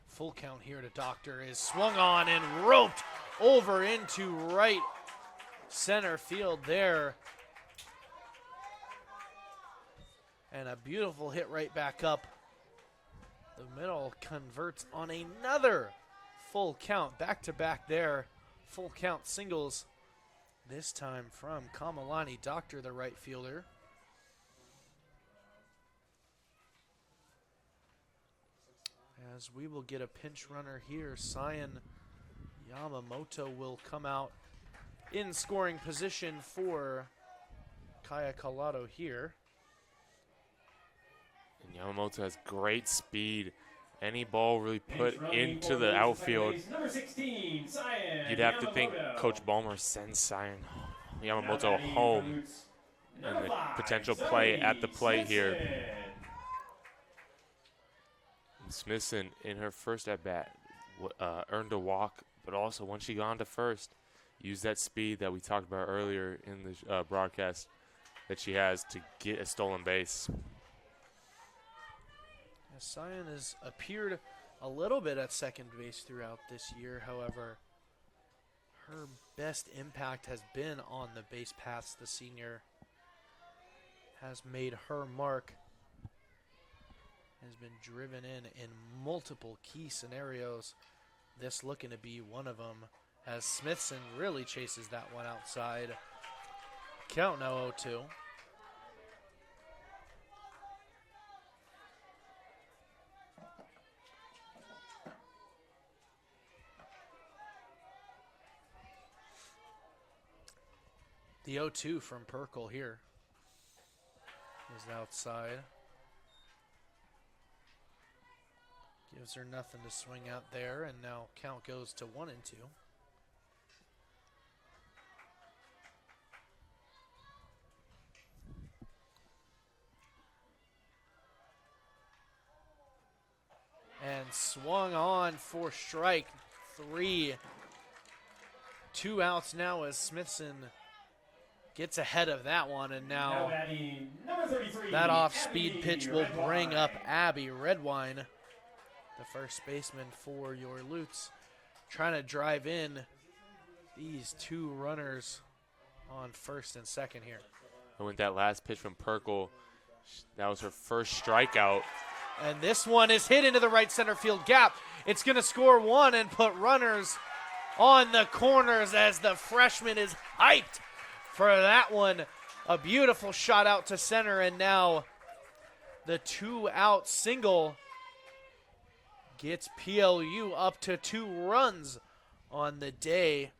Full count here to Doctor is swung on and roped over into right center field there. And a beautiful hit right back up. The middle converts on another full count. Back to back there. Full count singles. This time from Kamalani Doctor, the right fielder. As we will get a pinch runner here, Cyan Yamamoto will come out in scoring position for Kaya Collado here. And Yamamoto has great speed. Any ball really put into the outfield, Number 16, Cyan you'd have to think Yamamoto. Coach Ballmer sends Cyan Yamamoto home. And the potential play at the plate here. Smithson, in her first at-bat, earned a walk, but also when she got on to first, used that speed that we talked about earlier in the broadcast that she has to get a stolen base. Cyan has appeared a little bit at second base throughout this year. However, her best impact has been on the base paths. The senior has made her mark, has been driven in multiple key scenarios. This looking to be one of them, as Smithson really chases that one outside. Count now 0-2. The 0-2 from Perkle here is outside. Gives her nothing to swing out there, and now count goes to 1-2. And swung on for strike 3. 2 outs now as Smithson gets ahead of that one, and now number 33, that off-speed Abby pitch will bring up Redwine. Abby Redwine, the first baseman for your Lutes, trying to drive in these 2 runners on first and second here. And with that last pitch from Perkle, that was her first strikeout. And this one is hit into the right center field gap. It's going to score 1 and put runners on the corners as the freshman is hyped for that one. A beautiful shot out to center, and now the 2-out single gets PLU up to 2 runs on the day.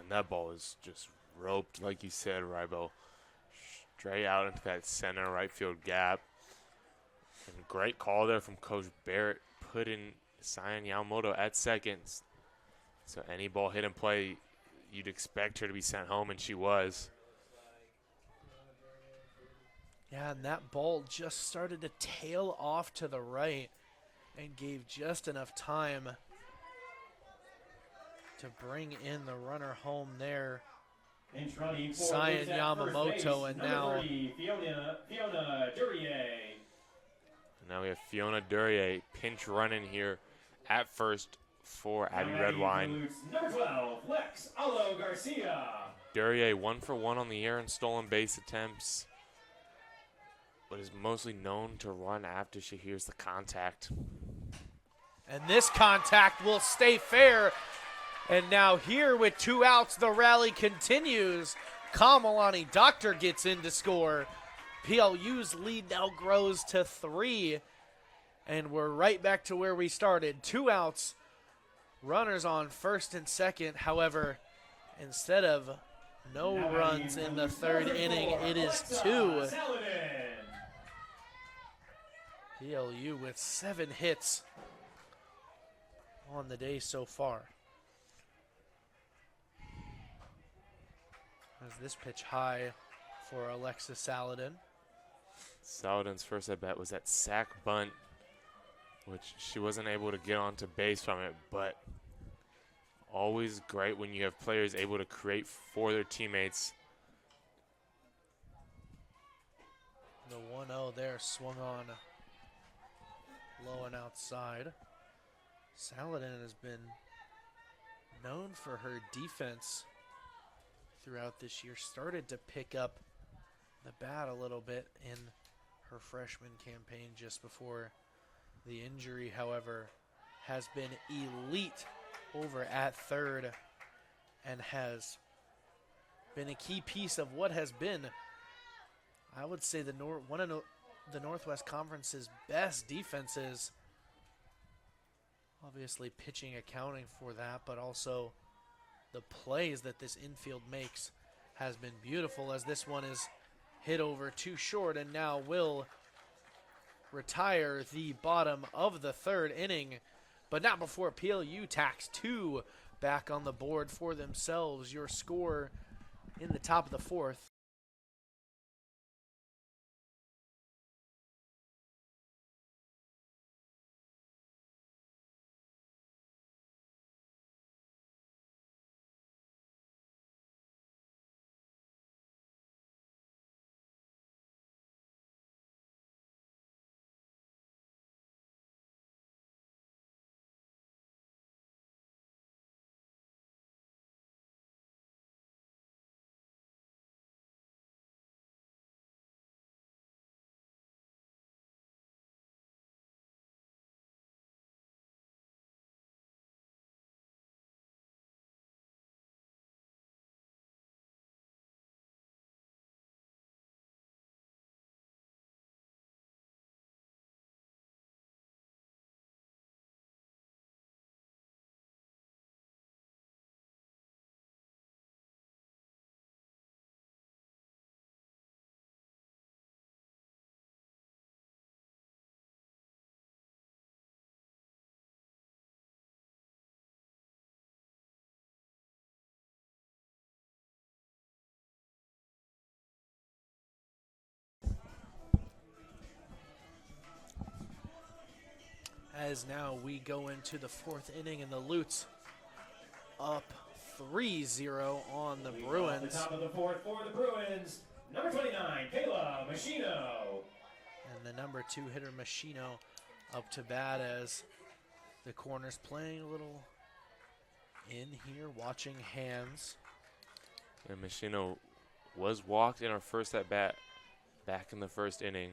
And that ball is just roped, like you said, Rybo. Straight out into that center right field gap. And great call there from Coach Barrett, putting Cyan Yamamoto at second. So any ball hit in play, you'd expect her to be sent home, and she was. Yeah, and that ball just started to tail off to the right and gave just enough time to bring in the runner home there. Cyan Yamamoto, and now Fiona Duryea. Now we have Fiona Duryea pinch running here at first for Abby Redwine. Number 12, Lex Alo Garcia. Duryea 1 for 1 on the year in stolen base attempts, but is mostly known to run after she hears the contact. And this contact will stay fair. And now here with 2 outs, the rally continues. Kamalani Doctor gets in to score. PLU's lead now grows to 3. And we're right back to where we started. 2 outs, runners on first and second. However, instead of no runs in the 3rd inning, it is 2. PLU with 7 hits on the day so far. As this pitch high for Alexis Saladin. Saladin's first at bat was that sac bunt, which she wasn't able to get onto base from it, but always great when you have players able to create for their teammates. The 1-0 there swung on low and outside. Saladin has been known for her defense throughout this year. Started to pick up the bat a little bit in her freshman campaign just before the injury, however, has been elite over at third and has been a key piece of what has been, I would say, one of the Northwest Conference's best defenses. Obviously pitching accounting for that, but also the plays that this infield makes has been beautiful, as this one is hit over too short and now will retire the bottom of the 3rd inning, but not before PLU tacks 2 back on the board for themselves. Your score in the top of the 4th. As now we go into the 4th inning, and the Lutes up 3-0 on the Bruins. Top of the 4th for the Bruins, number 29, Kayla Machino. And the number 2 hitter, Machino, up to bat as the corner's playing a little in here, watching hands. And Machino was walked in her first at bat back in the 1st inning.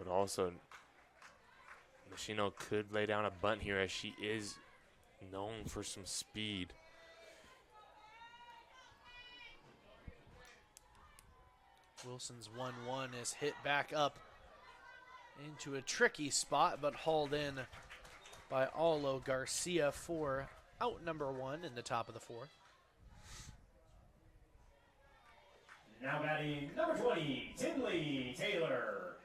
But also, Machino could lay down a bunt here, as she is known for some speed. Wilson's 1-1 is hit back up into a tricky spot, but hauled in by Aulo Garcia for out number 1 in the top of the 4th. Now batting number 20, Tinley Taylor.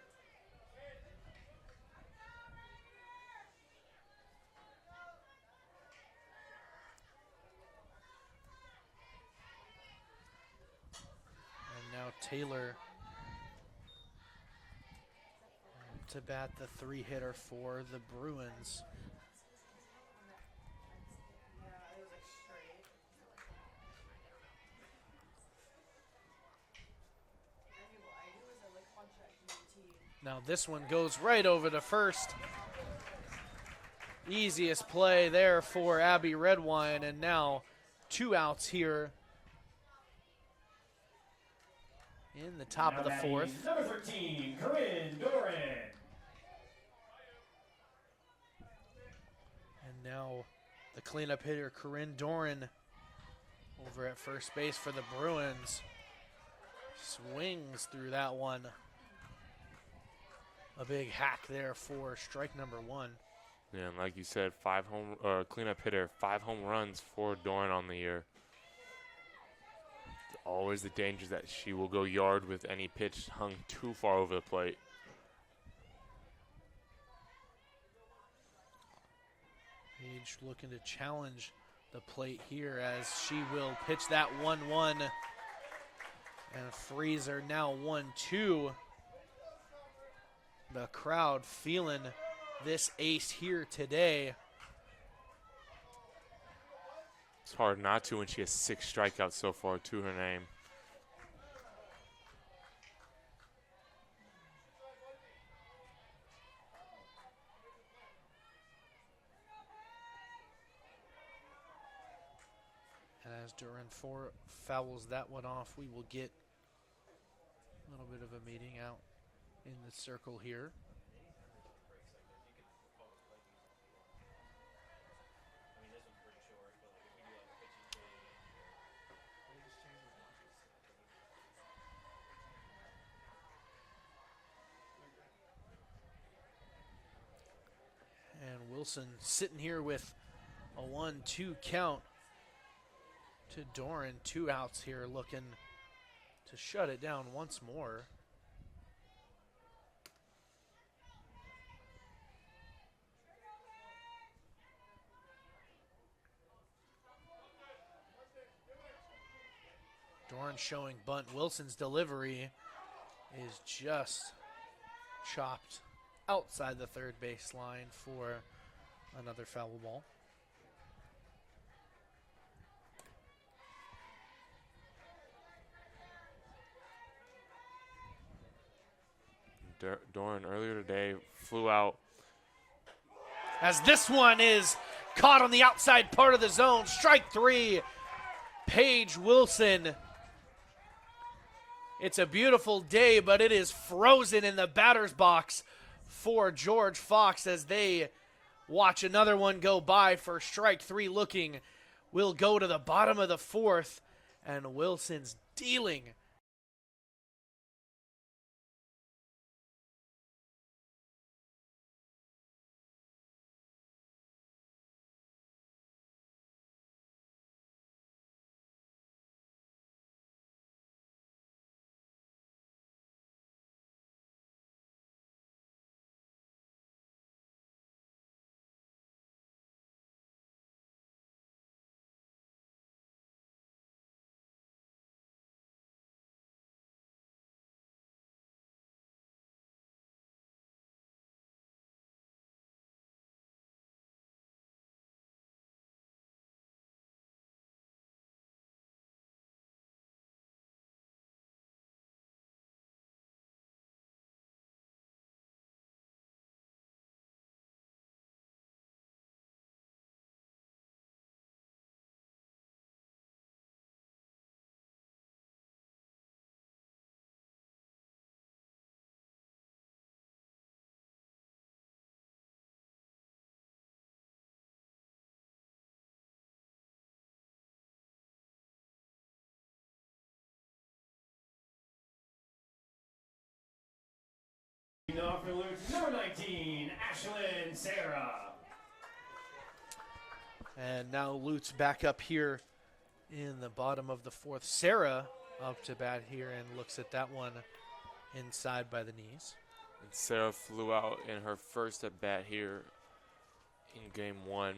And now Taylor to bat the 3-hitter for the Bruins. Now this one goes right over to first. Easiest play there for Abby Redwine, and now 2 outs here in the top Now of the batting 4th. Number 13, Corinne Doran. And now the cleanup hitter, Corinne Doran, over at first base for the Bruins. Swings through that one. A big hack there for strike number 1. Yeah, and like you said, cleanup hitter, 5 home runs for Doran on the year. Always the danger that she will go yard with any pitch hung too far over the plate. Page looking to challenge the plate here as she will pitch that 1-1. And Freezer now 1-2. The crowd feeling this ace here today. It's hard not to when she has 6 strikeouts so far to her name. And as Duran fouls that one off, we will get a little bit of a meeting out in the circle here. And Wilson sitting here with a 1-2 count to Doran. 2 outs here, looking to shut it down once more. Doran showing bunt. Wilson's delivery is just chopped outside the third base line for another foul ball. Doran earlier today flew out. As this one is caught on the outside part of the zone. Strike 3, Paige Wilson. It's a beautiful day, but it is frozen in the batter's box for George Fox as they watch another one go by for strike 3 looking. We'll go to the bottom of the 4th, and Wilson's dealing 19, Ashlyn Sarah. And now Lutz back up here in the bottom of the fourth. Sarah up to bat here and looks at that one inside by the knees. And Sarah flew out in her first at bat here in game one,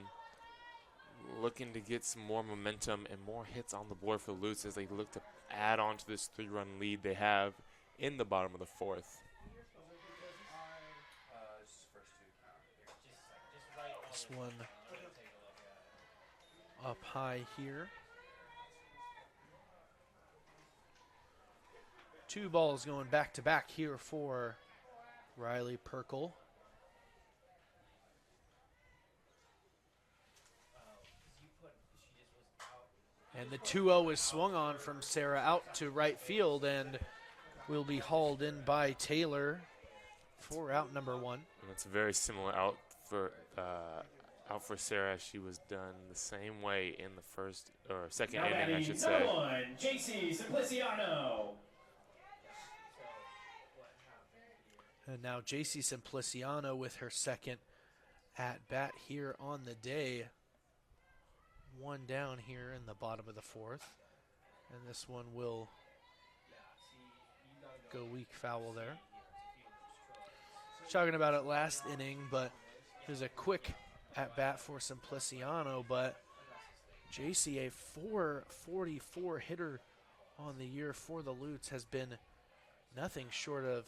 looking to get some more momentum and more hits on the board for Lutz as they look to add on to this 3-run lead they have in the bottom of the fourth. This one up high here. 2 balls going back to back here for Riley Perkle. And the 2-0 is swung on from Sarah out to right field and will be hauled in by Taylor for out number 1. And it's a very similar out for Sarah. She was done the same way in the first or second inning, I should say. Number 1, JC Simpliciano. And now JC Simpliciano with her second at bat here on the day. 1 down here in the bottom of the fourth. And this one will go weak foul there. Talking about it last inning, but there's a quick at bat for Simpliciano, but JC, a 444 hitter on the year for the Lutz, has been nothing short of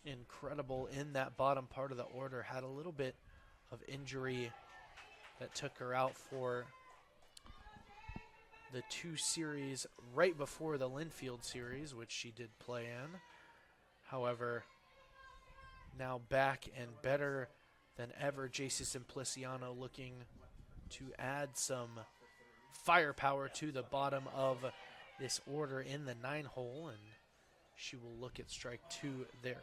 incredible in that bottom part of the order. Had a little bit of injury that took her out for the 2 series right before the Linfield series, which she did play in. However, now back and better than ever. JC Simpliciano looking to add some firepower to the bottom of this order in the 9-hole, and she will look at strike 2 there.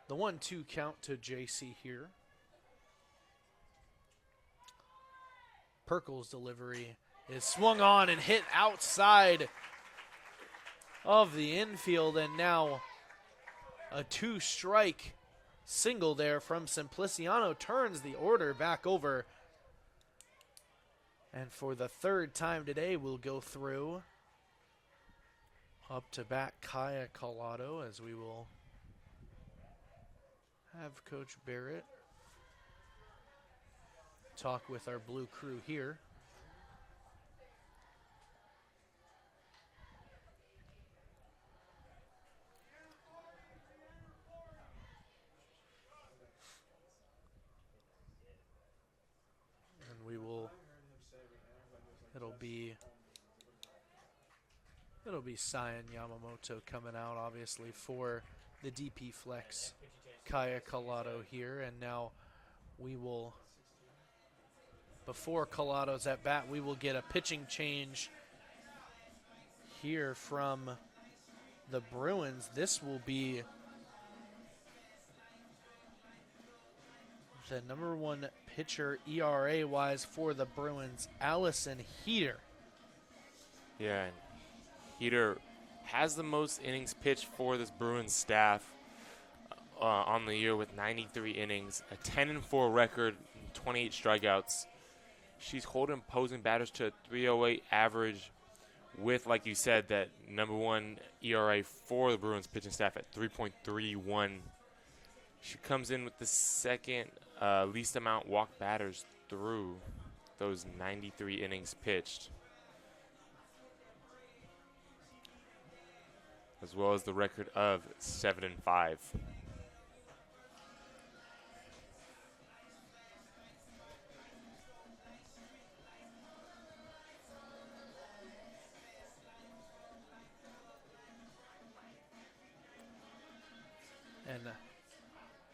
The 1-2 count to JC here. Perkle's delivery is swung on and hit outside of the infield, and now a 2-strike single there from Simpliciano turns the order back over. And for the 3rd time today, we'll go through up to bat Kaya Collado, as we will have Coach Barrett talk with our blue crew here. And we will, it'll be Cyan Yamamoto coming out, obviously, for the DP Flex Kaya Collado here. And now we will, before Collado's at bat, we will get a pitching change here from the Bruins. This will be the number 1 pitcher ERA-wise for the Bruins, Allison Heater. Yeah, and Heater has the most innings pitched for this Bruins staff on the year with 93 innings, a 10-4 record, 28 strikeouts. She's holding opposing batters to a 3.08 average with, like you said, that number 1 ERA for the Bruins pitching staff at 3.31. She comes in with the second least amount walked batters through those 93 innings pitched, as well as the record of 7-5. And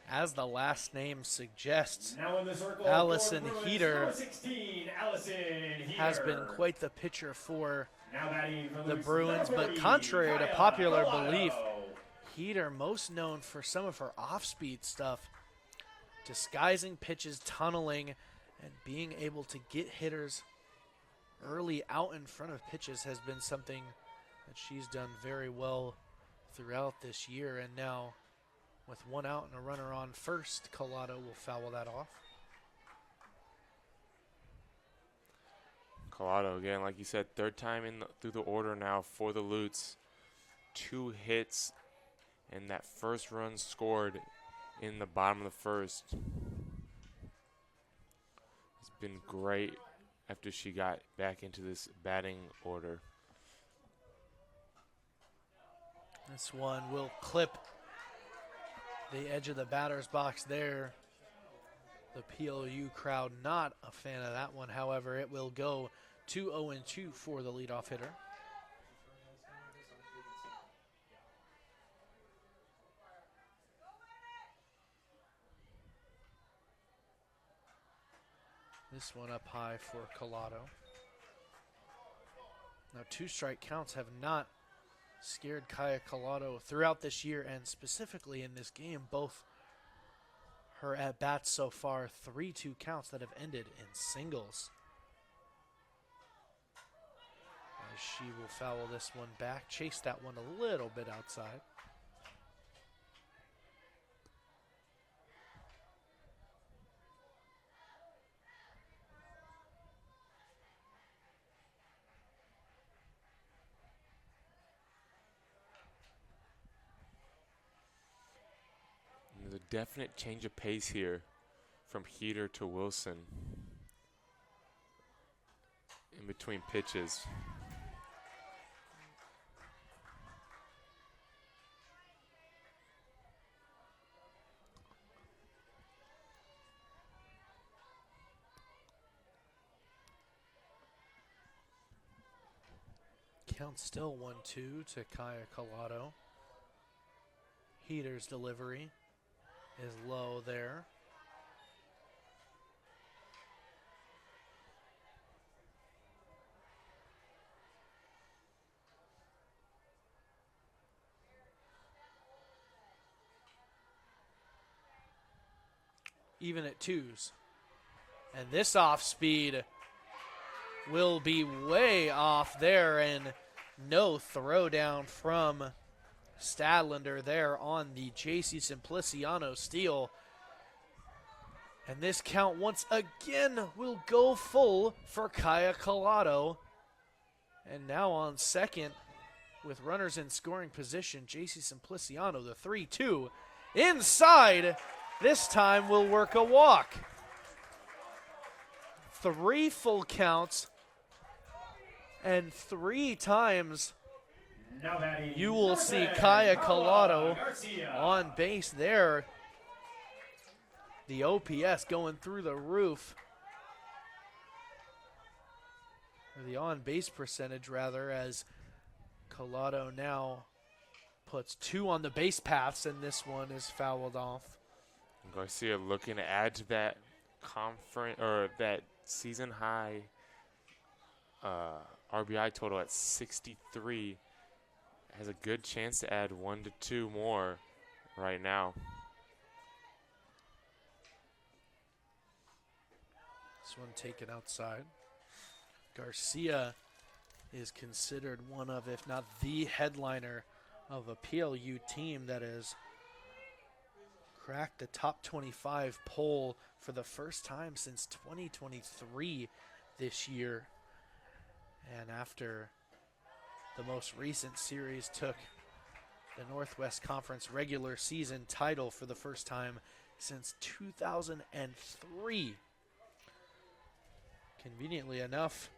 as the last name suggests, Now in the circle, Allison for Bruins, Heater number 16, Allison Heater has been quite the pitcher for Now batting for the Lutz, Bruins, number but 30, contrary to Kaya popular Collado. belief, Heater most known for some of her off-speed stuff, disguising pitches, tunneling, and being able to get hitters early out in front of pitches has been something that she's done very well throughout this year. And now with one out and a runner on first, Collado will foul that off. Collado, again, like you said, third time through the order now for the Lutes. 2 hits, and that first run scored in the bottom of the first. It's been great after she got back into this batting order. This one will clip the edge of the batter's box there. The PLU crowd not a fan of that one. However, it will go 2-0-2 for the leadoff hitter. This one up high for Collado. Now 2 strike counts have not scared Kaya Collado throughout this year, and specifically in this game. Both her at-bats so far, 3-2 counts that have ended in singles. As she will foul this one back, chase that one a little bit outside. There's a definite change of pace here from Heater to Wilson in between pitches. Count still 1-2 to Kaya Collado. Heater's delivery is low there. Even at 2s. And this off speed will be way off there, and no throwdown from Stadlander there on the JC Simpliciano steal. And this count once again will go full for Kaya Collado. And now on second with runners in scoring position, JC Simpliciano, the 3-2 inside. This time will work a walk. 3 full counts, and 3 times you will see Kaya Collado on base there. The OPS going through the roof. Or the on-base percentage, rather, as Collado now puts 2 on the base paths, and this one is fouled off. Garcia looking to add to that conference or that season high RBI total at 63. Has a good chance to add 1 to 2 more right now. This one taken outside. Garcia is considered one of, if not the headliner of a PLU team that has cracked the top 25 poll for the first time since 2023 this year. And after the most recent series took the Northwest Conference regular season title for the first time since 2003. Conveniently enough,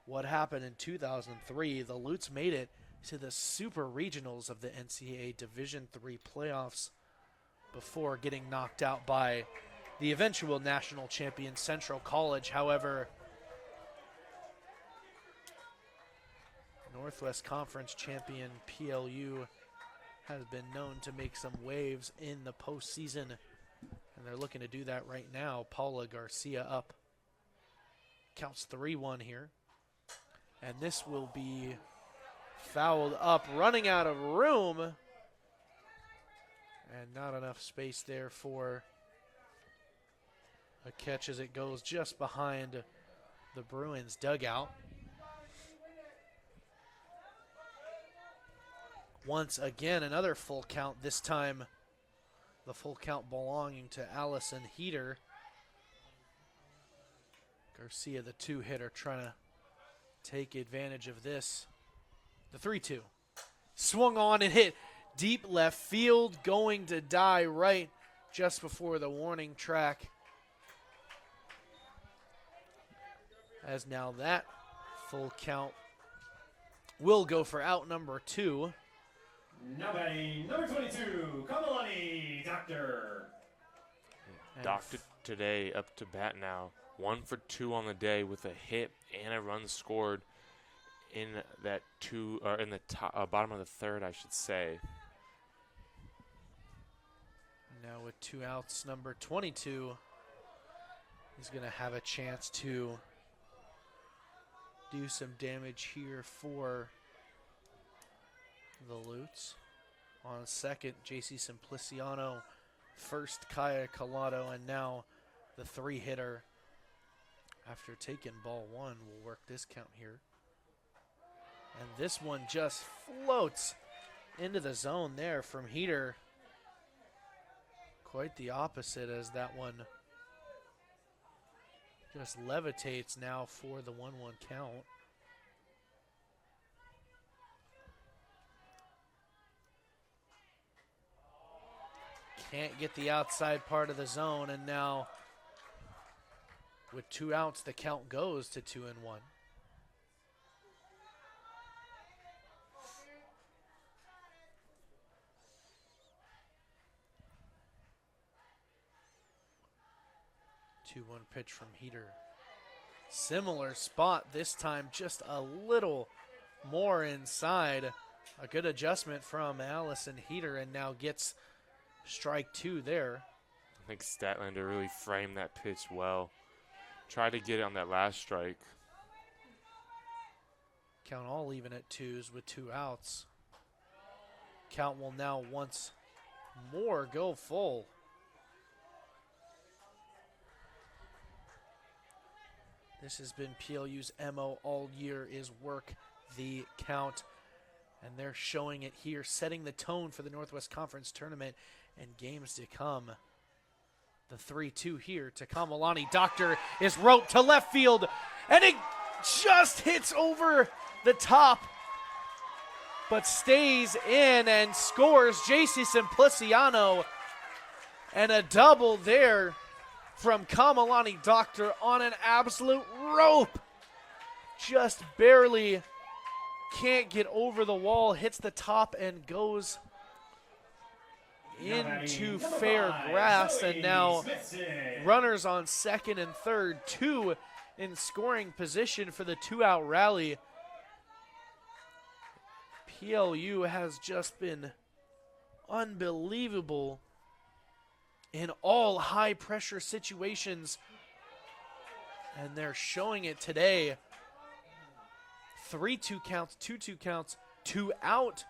what happened in 2003, the Lutes made it to the Super Regionals of the NCAA Division III playoffs before getting knocked out by the eventual national champion Central College. However, Northwest Conference champion PLU has been known to make some waves in the postseason, and they're looking to do that right now. Paula Garcia up. Counts 3-1 here. And this will be fouled up, running out of room. And not enough space there for a catch as it goes just behind the Bruins dugout. once again, another full count, this time the full count belonging to Allison Heater. Garcia, the two-hitter, trying to take advantage of this. The 3-2. Swung on and hit deep left field, going to die right just before the warning track. As now that full count will go for out number 2. Now batting number 22, Kamalani Doctor. Doctor today up to bat now. 1 for 2 on the day with a hit and a run scored in that in the bottom of the third, I should say. Now with 2 outs, number 22 is going to have a chance to do some damage here for the Lutes. On second, JC Simpliciano. First, Kaya Collado, and now the 3-hitter. After taking ball 1, will work this count here. And this one just floats into the zone there from Heater. Quite the opposite, as that one just levitates now for the 1-1 count. Can't get the outside part of the zone, and now with 2 outs, the count goes to 2-1. Two-one pitch from Heater. Similar spot this time, just a little more inside. A good adjustment from Allison Heater, and now gets strike 2 there. I think Statlander really framed that pitch well. Tried to get it on that last strike. Count all even at 2s with 2 outs. Count will now once more go full. This has been PLU's MO all year, is work the count. And they're showing it here, setting the tone for the Northwest Conference tournament and games to come. The 3-2 here to Kamalani. Doctor is roped to left field, and it just hits over the top, but stays in and scores. JC Simpliciano, and a double there from Kamalani Doctor on an absolute rope. Just barely can't get over the wall, hits the top and goes into fair grass. And now runners on second and third, 2 in scoring position for the 2-out rally. PLU has just been unbelievable in all high pressure situations, and they're showing it today. 3-2 counts, 2-2 counts, 2 out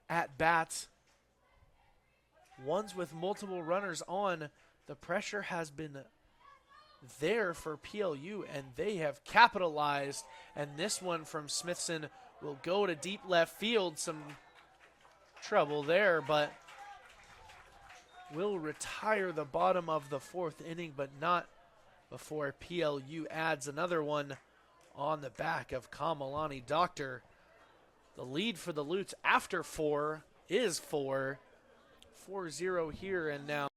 at bats. Ones with multiple runners on. The pressure has been there for PLU, and they have capitalized. And this one from Smithson will go to deep left field. Some trouble there, but will retire the bottom of the 4th inning, but not before PLU adds another one on the back of Kamalani Doctor. The lead for the Lutes after 4 is 4-0 here, and now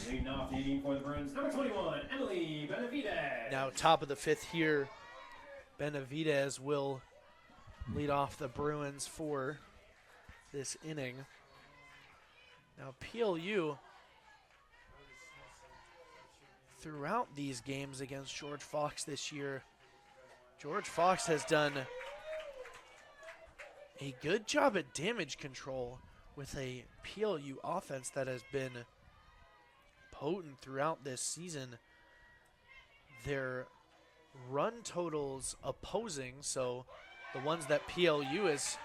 Leading off the inning for the Bruins, number 21, Emily Benavidez. Now top of the fifth here, Benavidez will lead off the Bruins for this inning. Now PLU, throughout these games against George Fox this year, George Fox has done a good job at damage control with a PLU offense that has been potent throughout this season. Their run totals opposing, so the ones that PLU has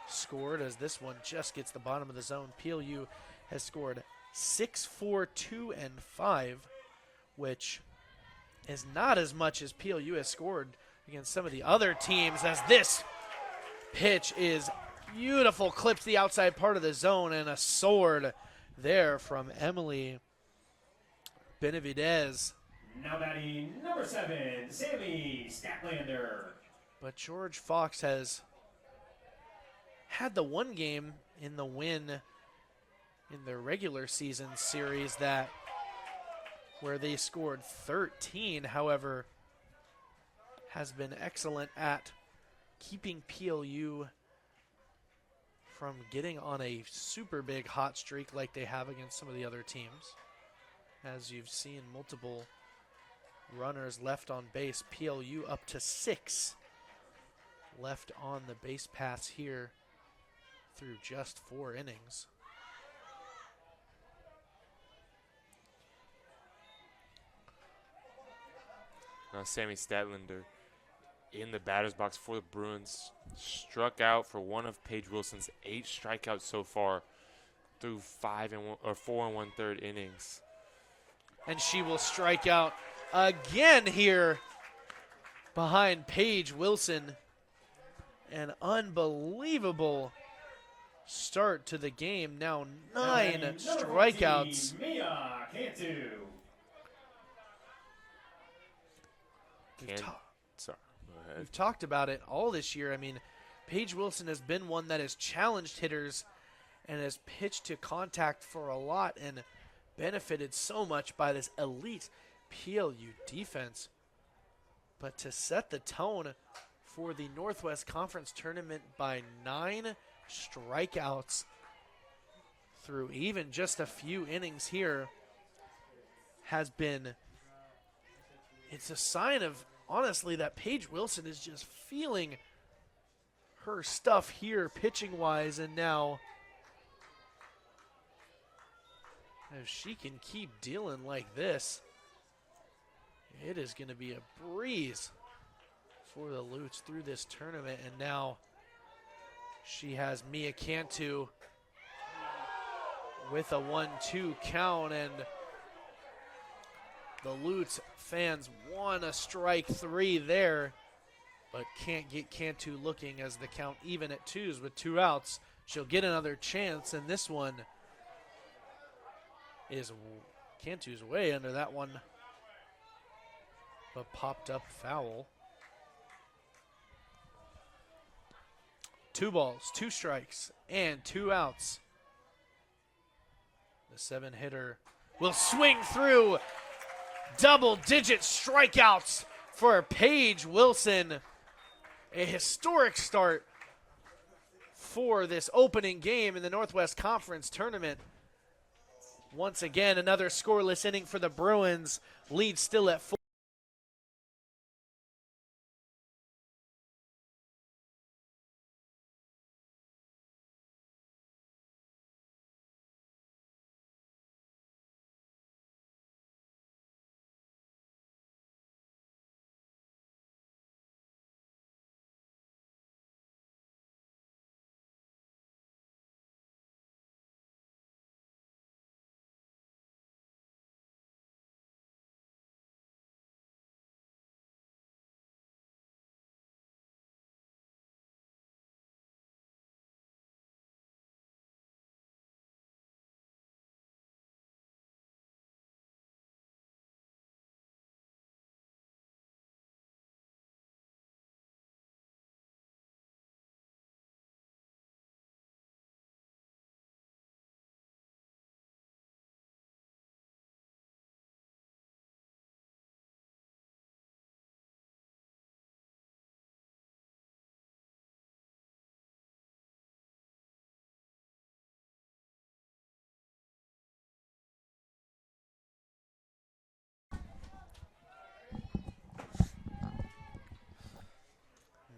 scored, as this one just gets the bottom of the zone, PLU has scored 6, 4, 2, and 5, which is not as much as PLU has scored against some of the other teams, as this pitch is beautiful, clips the outside part of the zone, and a sword there from Emily Benavidez. Now batting number 7, Sammy Statlander. But George Fox has had the one game in the win in their regular season series that where they scored 13, however, has been excellent at keeping PLU from getting on a super big hot streak like they have against some of the other teams. As you've seen, multiple runners left on base. PLU up to 6 left on the base paths here through just 4 innings. Now Sammy Statlander in the batter's box for the Bruins, struck out for one of Paige Wilson's 8 strikeouts so far through 4 1/3 innings. And she will strike out again here behind Paige Wilson. An unbelievable start to the game. Now 9 strikeouts. Mia Cantu. We've talked about it all this year. I mean, Paige Wilson has been one that has challenged hitters and has pitched to contact for a lot and benefited so much by this elite PLU defense. But to set the tone for the Northwest Conference tournament by 9 strikeouts through even just a few innings here has been, it's a sign of, honestly, that Paige Wilson is just feeling her stuff here pitching-wise, and now if she can keep dealing like this, it is going to be a breeze for the Lutes through this tournament. And now she has Mia Cantu with a 1-2 count, and the Lutes fans want a strike 3 there, but can't get Cantu looking as the count even at 2s with 2 outs. She'll get another chance, and this one is Cantu's way under that one, but popped up foul. 2 balls, 2 strikes, and 2 outs. The 7-hitter will swing through. Double-digit strikeouts for Paige Wilson. A historic start for this opening game in the Northwest Conference tournament. Once again, another scoreless inning for the Bruins. Lead still at 4.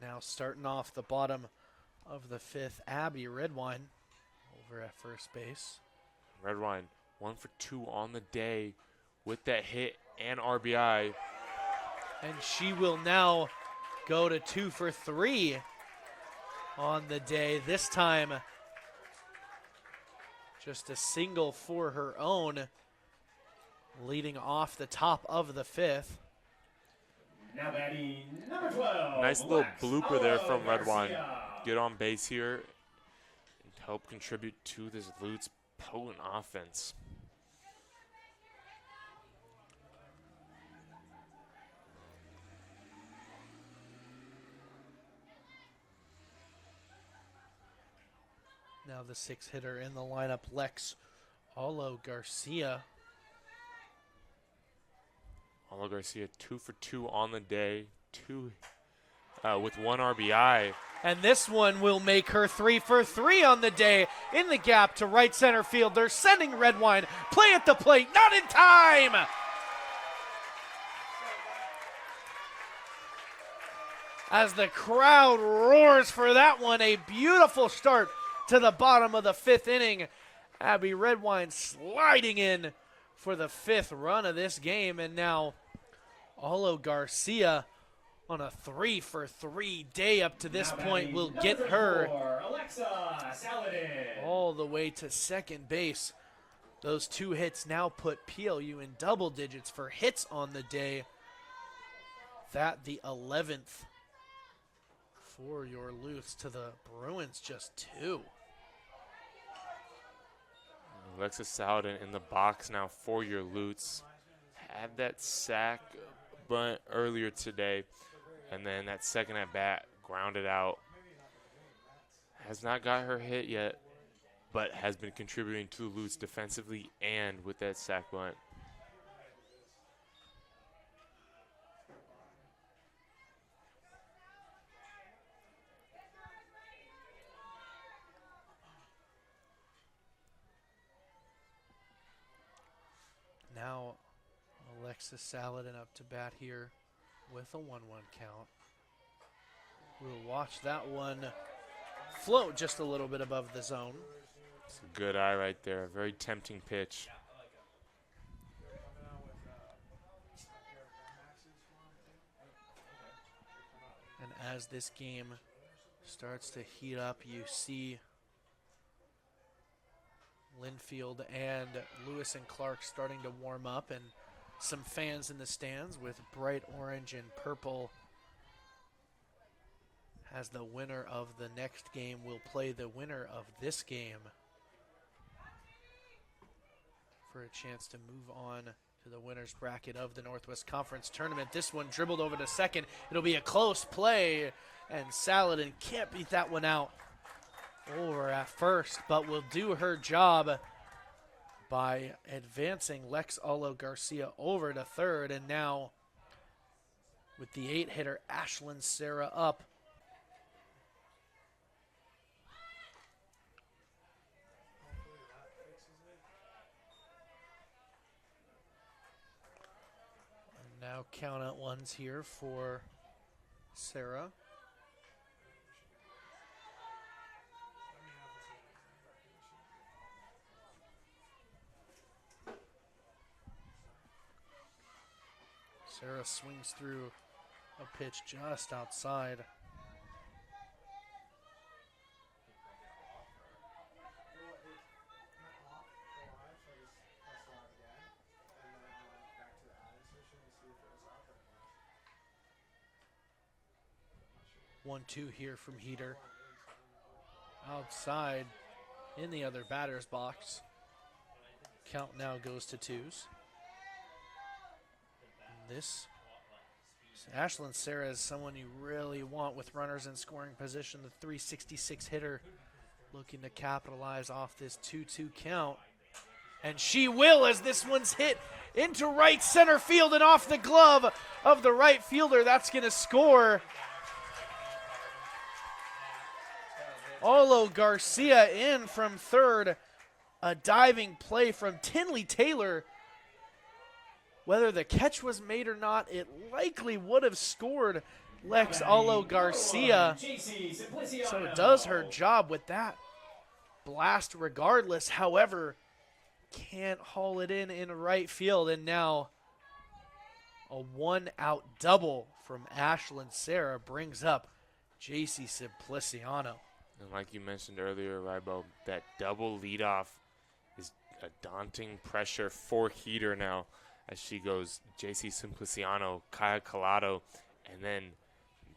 Now starting off the bottom of the fifth, Abby Redwine over at first base. Redwine 1 for 2 on the day with that hit and RBI. And she will now go to 2 for 3 on the day. This time, just a single for her own, leading off the top of the fifth. Now batting number 12. Nice little Lex blooper there from Redwine. Garcia. Get on base here and help contribute to this Lutz potent offense. Now the 6 hitter in the lineup, Lex Garcia. Garcia 2 for 2 on the day, with 1 RBI. And this one will make her 3 for 3 on the day. In the gap to right center field. They're sending Redwine. Play at the plate. Not in time. As the crowd roars for that one. A beautiful start to the bottom of the 5th inning. Abby Redwine sliding in for the 5th run of this game. And now Garcia on a 3 for 3 day up to this point will get her all the way to second base. Those 2 hits now put PLU in double digits for hits on the day. That the 11th for your Lutz, to the Bruins just 2. Alexis Saladin in the box now for your Lutz. Had that sack bunt earlier today, and then that second at bat grounded out. Has not got her hit yet, but has been contributing to Lutz defensively and with that sack bunt. Now Alexis Saladin up to bat here with a 1-1 count. We'll watch that one float just a little bit above the zone. It's a good eye right there. A very tempting pitch. And as this game starts to heat up, you see Linfield and Lewis and Clark starting to warm up, and some fans in the stands with bright orange and purple, as the winner of the next game will play the winner of this game for a chance to move on to the winner's bracket of the Northwest Conference Tournament. This one dribbled over to second. It'll be a close play, and Saladin can't beat that one out over at first, but will do her job by advancing Lex Garcia over to third. And now with the 8 hitter, Ashlyn Sarah up. And now count out ones here for Sarah. Sarah swings through a pitch just outside. One, two here from Heater. Outside in the other batter's box. Count now goes to 2s. This Ashlyn Sarah is someone you really want with runners in scoring position. The 366 hitter looking to capitalize off this 2-2 count. And she will, as this one's hit into right center field and off the glove of the right fielder. That's going to score. Garcia in from third. A diving play from Tinley Taylor. Whether the catch was made or not, it likely would have scored Lex Alo Garcia. So does her job with that blast regardless. However, can't haul it in right field. And now a 1-out double from Ashlyn Sarah brings up JC Simpliciano. And like you mentioned earlier, Rybo, that double leadoff is a daunting pressure for Heater now as she goes JC Simpliciano, Kaya Collado, and then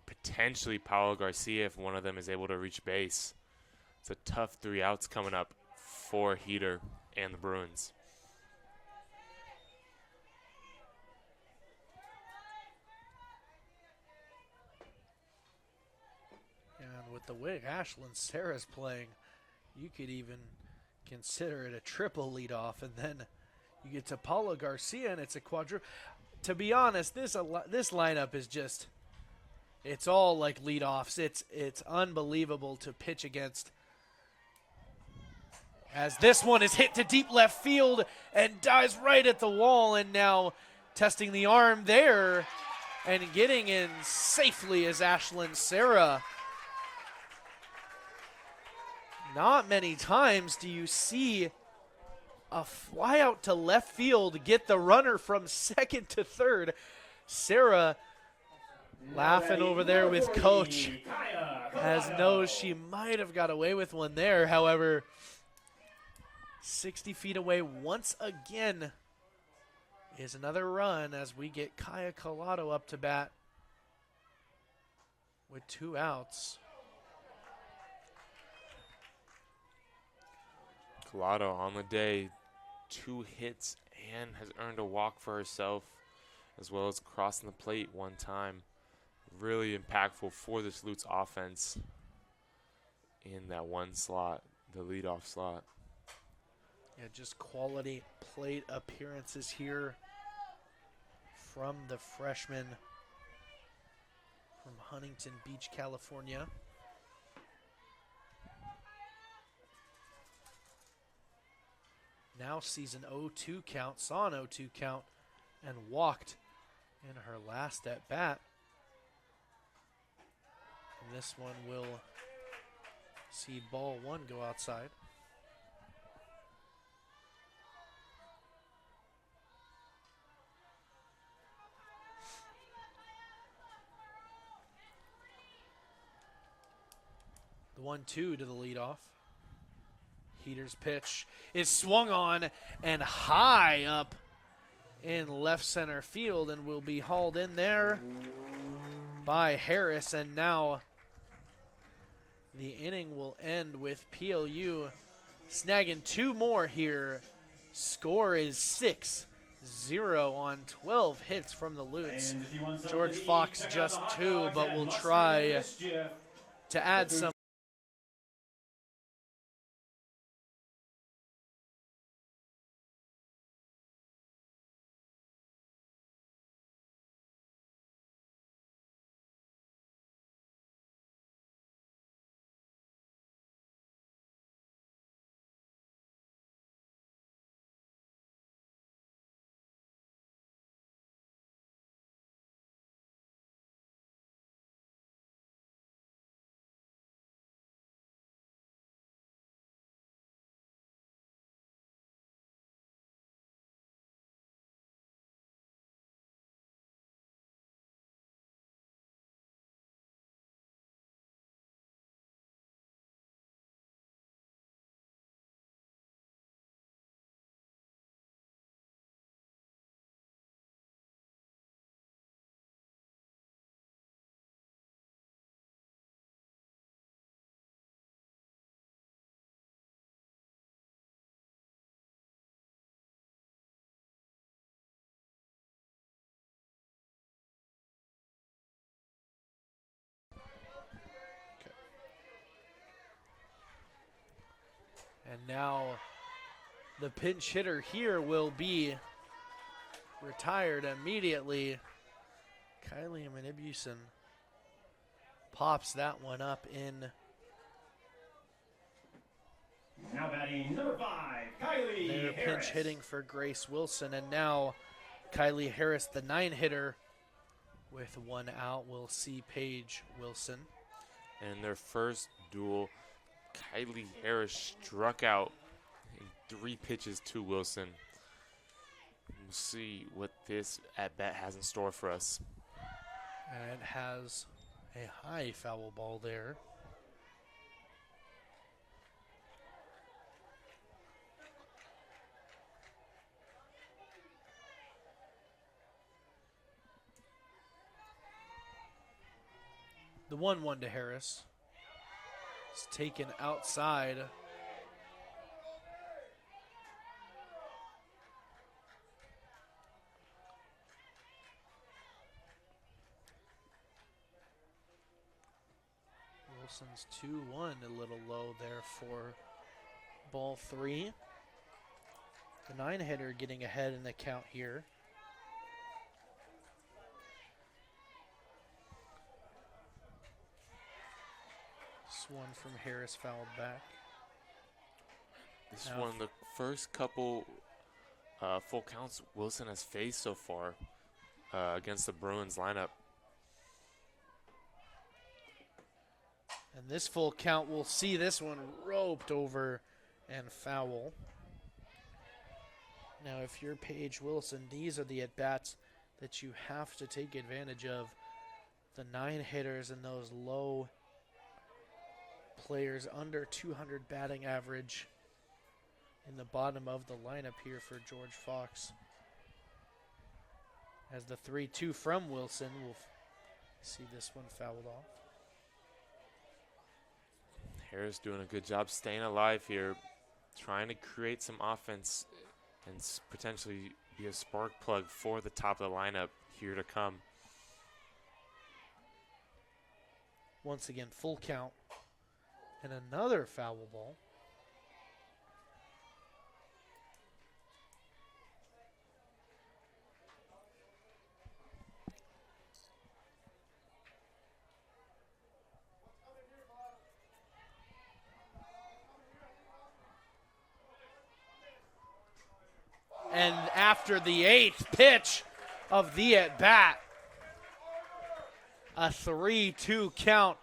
potentially Paolo Garcia if one of them is able to reach base. It's a tough 3 outs coming up for Heater and the Bruins. And with the way Ashlyn Sarah's playing, you could even consider it a triple leadoff, and then you get to Paolo Garcia and it's a quadruple. To be honest, this lineup is just, it's all like leadoffs. It's unbelievable to pitch against. As this one is hit to deep left field and dies right at the wall, and now testing the arm there and getting in safely is Ashlyn Sarah. Not many times do you see a fly out to left field get the runner from second to third. Sarah laughing over there with coach, as knows she might have got away with one there. However, 60 feet away once again is another run as we get Kaya Collado up to bat with 2 outs. Collado on the day, 2 hits and has earned a walk for herself, as well as crossing the plate 1 time. Really impactful for this Lutz offense in that 1 slot, the leadoff slot. Yeah, just quality plate appearances here from the freshman from Huntington Beach, California. Now sees an 0-2 count, saw an 0-2 count, and walked in her last at bat. And this one will see ball 1 go outside. The 1-2 to the leadoff. Heater's pitch is swung on and high up in left center field and will be hauled in there by Harris. And now the inning will end with PLU snagging 2 more here. Score is 6-0 on 12 hits from the Lutz. George Fox just 2, but will try to add some. And now the pinch hitter here will be retired immediately. Kylie Manibuson pops that one up in. Now batting number 5, Kylie They're Harris. pinch hitting for Grace Wilson. And now Kylie Harris, the 9 hitter, With one out, we'll see Paige Wilson. And their first duel, Kylie Harris struck out in 3 pitches to Wilson. We'll see what this at-bat has in store for us. And it has a high foul ball there. The 1-1 to Harris. It's taken outside. Wilson's 2-1, a little low there for ball 3. The 9-hitter getting ahead in the count here. This one from Harris fouled back. This one, the first couple full counts Wilson has faced so far against the Bruins lineup. And this full count, we'll see this one roped over and foul. Now, if you're Paige Wilson, these are the at-bats that you have to take advantage of. The 9 hitters and those low players under 200 batting average in the bottom of the lineup here for George Fox. As the 3-2 from Wilson, we'll see this one fouled off. Harris doing a good job staying alive here, trying to create some offense and potentially be a spark plug for the top of the lineup here to come. Once again, full count. And another foul ball. And after the 8th pitch of the at-bat, a 3-2 count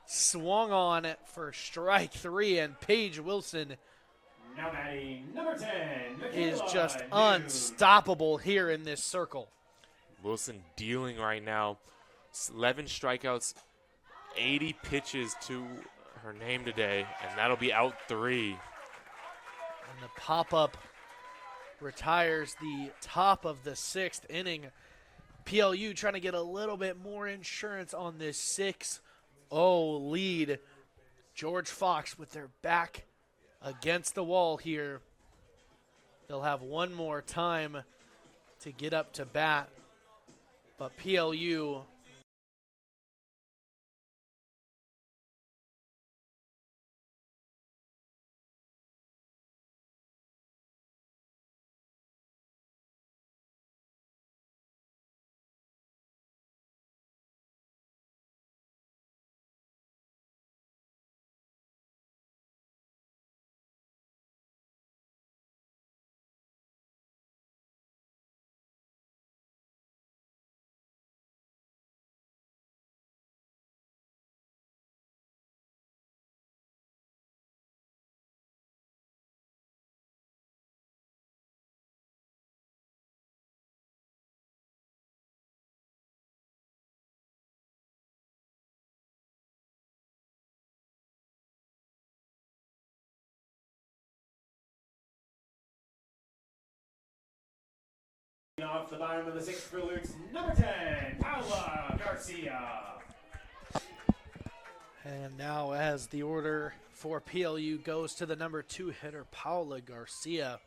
swung on it for strike 3, and Paige Wilson Now batting number 10, is Michaela just Hughes. unstoppable here in this circle. Wilson dealing right now. 11 strikeouts, 80 pitches to her name today, and that'll be out 3. And the pop-up retires the top of the 6th inning. PLU trying to get a little bit more insurance on this 6-0 lead. George Fox with their back against the wall here. They'll have one more time to get up to bat, but PLU Off the bottom of the 6th for Luke's number 10, Paula Garcia. And now as the order for PLU goes to the number 2 hitter, Paula Garcia.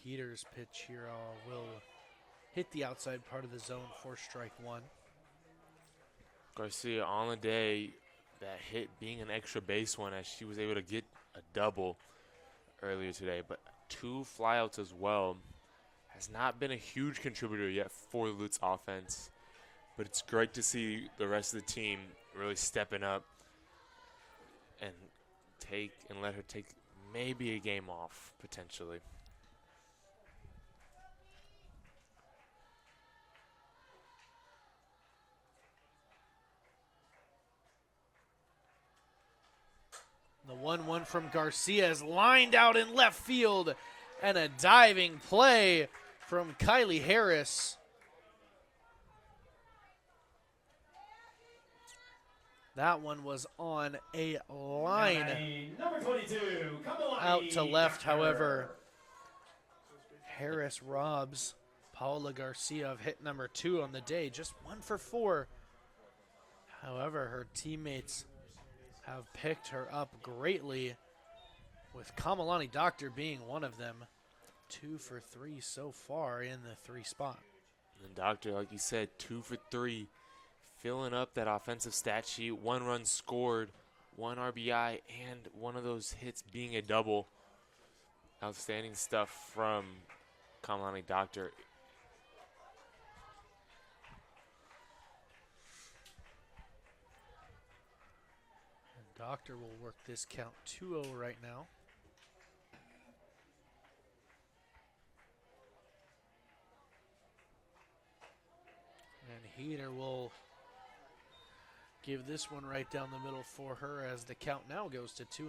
Heater's pitch here will hit the outside part of the zone for strike 1. Garcia on the day, that hit being an extra base one, as she was able to get a double earlier today, but 2 flyouts as well. Has not been a huge contributor yet for the Lutz offense, but it's great to see the rest of the team really stepping up and let her take maybe a game off potentially. The 1-1 from Garcia is lined out in left field, and a diving play from Kylie Harris. That one was on a line Number 22, out to left. However, Harris robs Paola Garcia of hit number 2 on the day, just 1 for 4. However, her teammates have picked her up greatly, with Kamalani Doctor being one of them. 2 for 3 so far in the 3 spot. And Doctor, like you said, 2 for 3. Filling up that offensive stat sheet, 1 run scored, 1 RBI, and one of those hits being a double. Outstanding stuff from Kamalani Doctor. And Doctor will work this count 2-0 right now. And Heater will give this one right down the middle for her, as the count now goes to 2-1.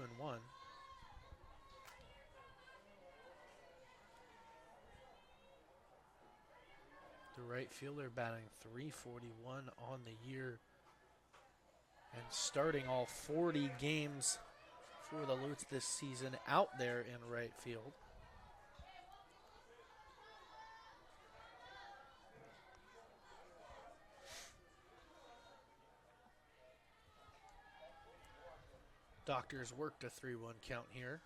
The right fielder batting .341 on the year and starting all 40 games for the Lutes this season out there in right field. Doctor's worked a 3-1 count here,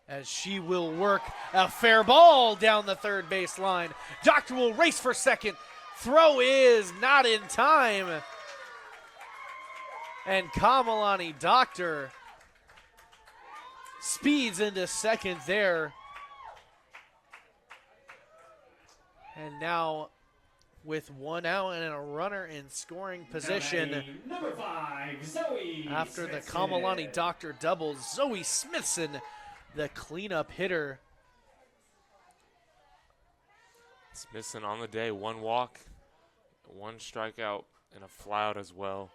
as she will work a fair ball down the third base line. Doctor will race for second. Throw is not in time. And Kamalani Doctor speeds into second there. And now, with 1 out and a runner in scoring position, number 5, Zoe after the Smithson. Kamalani Doctor double, Zoe Smithson, the cleanup hitter. Smithson on the day, 1 walk, 1 strikeout, and a flyout as well.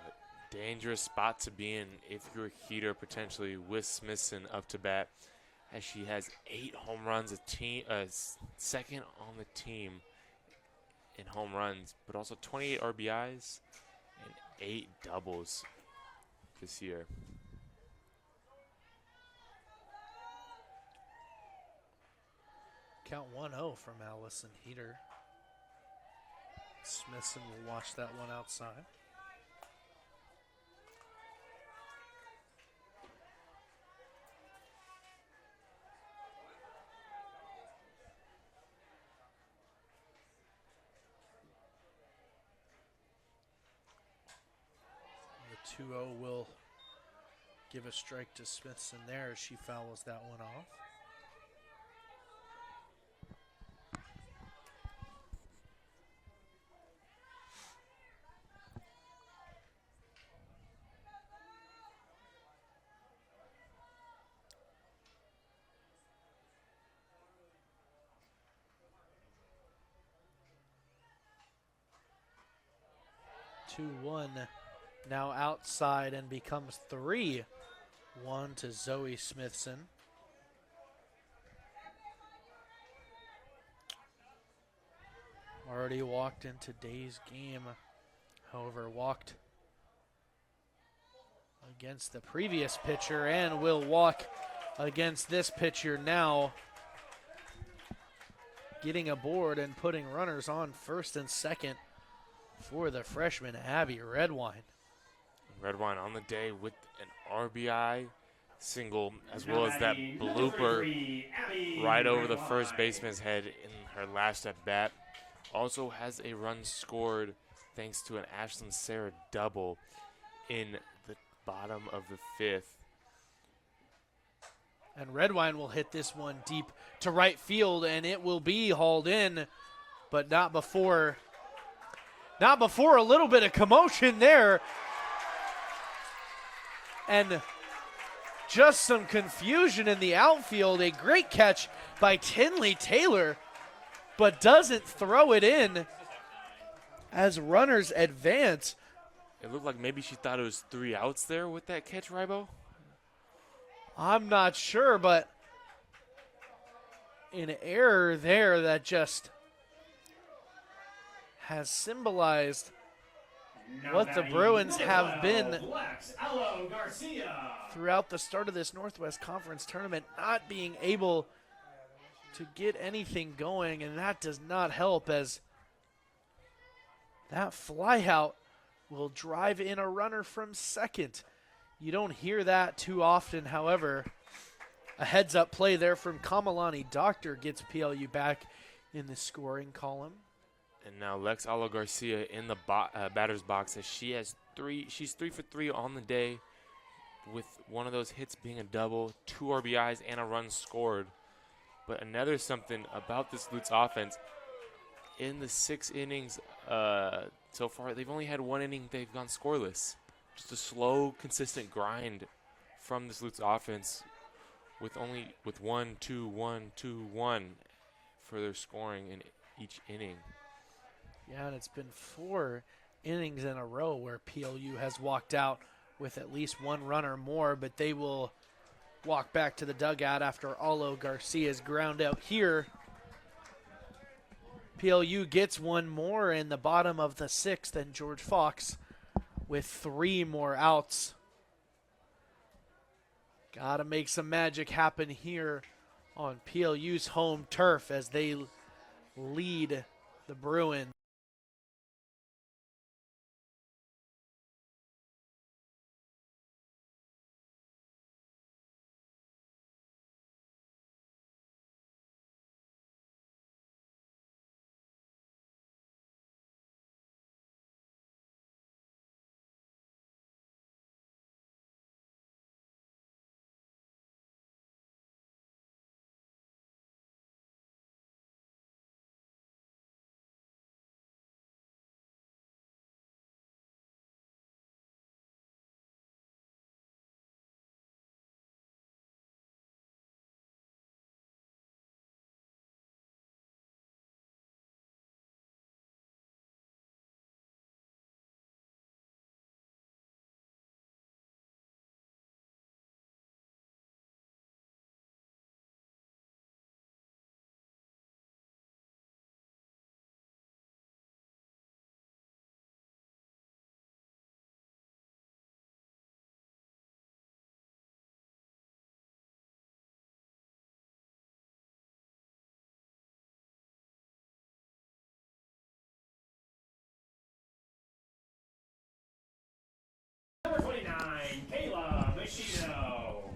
A dangerous spot to be in if you're a Heater, potentially, with Smithson up to bat, as she has 8 home runs, second on the team in home runs, but also 28 RBIs and 8 doubles this year. Count 1-0 from Allison Heater. Smithson will watch that one outside. The 2-0 will give a strike to Smithson there as she fouls that one off. Two-one now outside and becomes 3-1 to Zoe Smithson. Already walked in today's game, however, walked against the previous pitcher and will walk against this pitcher now, getting aboard and putting runners on first and second for the freshman Abby Redwine. Redwine on the day with an RBI single, as well as that blooper right over the first baseman's head in her last at bat. Also has a run scored thanks to an Ashlyn Sarah double in the bottom of the 5th. And Redwine will hit this one deep to right field, and it will be hauled in, but not before a little bit of commotion there. And just some confusion in the outfield. A great catch by Tinley Taylor, but doesn't throw it in as runners advance. It looked like maybe she thought it was 3 outs there with that catch, Rybo. I'm not sure, but an error there that just has symbolized what the Bruins have been throughout the start of this Northwest Conference tournament, not being able to get anything going, and that does not help, as that flyout will drive in a runner from second. You don't hear that too often, however. A heads-up play there from Kamalani Doctor gets PLU back in the scoring column. And now Lex Alo Garcia in the batter's box as she's 3 for 3 on the day, with one of those hits being a double, 2 RBIs, and a run scored. But another something about this Lutz offense, in the 6 innings so far, they've only had 1 inning they've gone scoreless. Just a slow, consistent grind from this Lutz offense with 1, 2, 1, 2, 1 for their scoring in each inning. Yeah, and it's been 4 innings in a row where PLU has walked out with at least 1 run or more, but they will walk back to the dugout after Alo Garcia's ground out here. PLU gets 1 more in the bottom of the 6th, and George Fox with 3 more outs. Gotta make some magic happen here on PLU's home turf as they lead the Bruins. Number 29, Kayla Machino.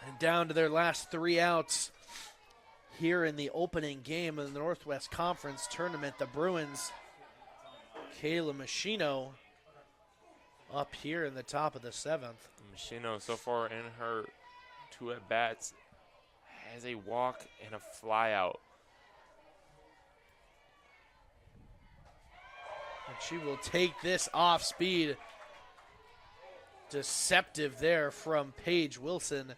And down to their last 3 outs here in the opening game of the Northwest Conference Tournament. The Bruins, Kayla Machino, up here in the top of the 7th. Machino, so far in her 2 at-bats, has a walk and a flyout. And she will take this off speed. Deceptive there from Paige Wilson.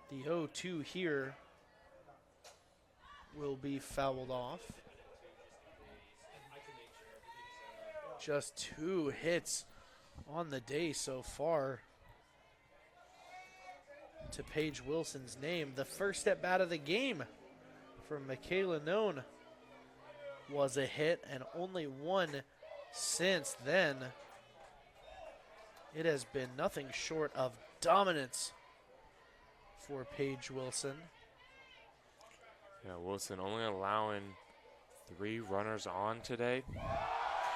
The 0-2 here will be fouled off. Just 2 hits on the day so far to Paige Wilson's name. The first at bat of the game from Michaela Noen was a hit, and only 1 since then. It has been nothing short of dominance for Paige Wilson. Yeah, Wilson only allowing 3 runners on today.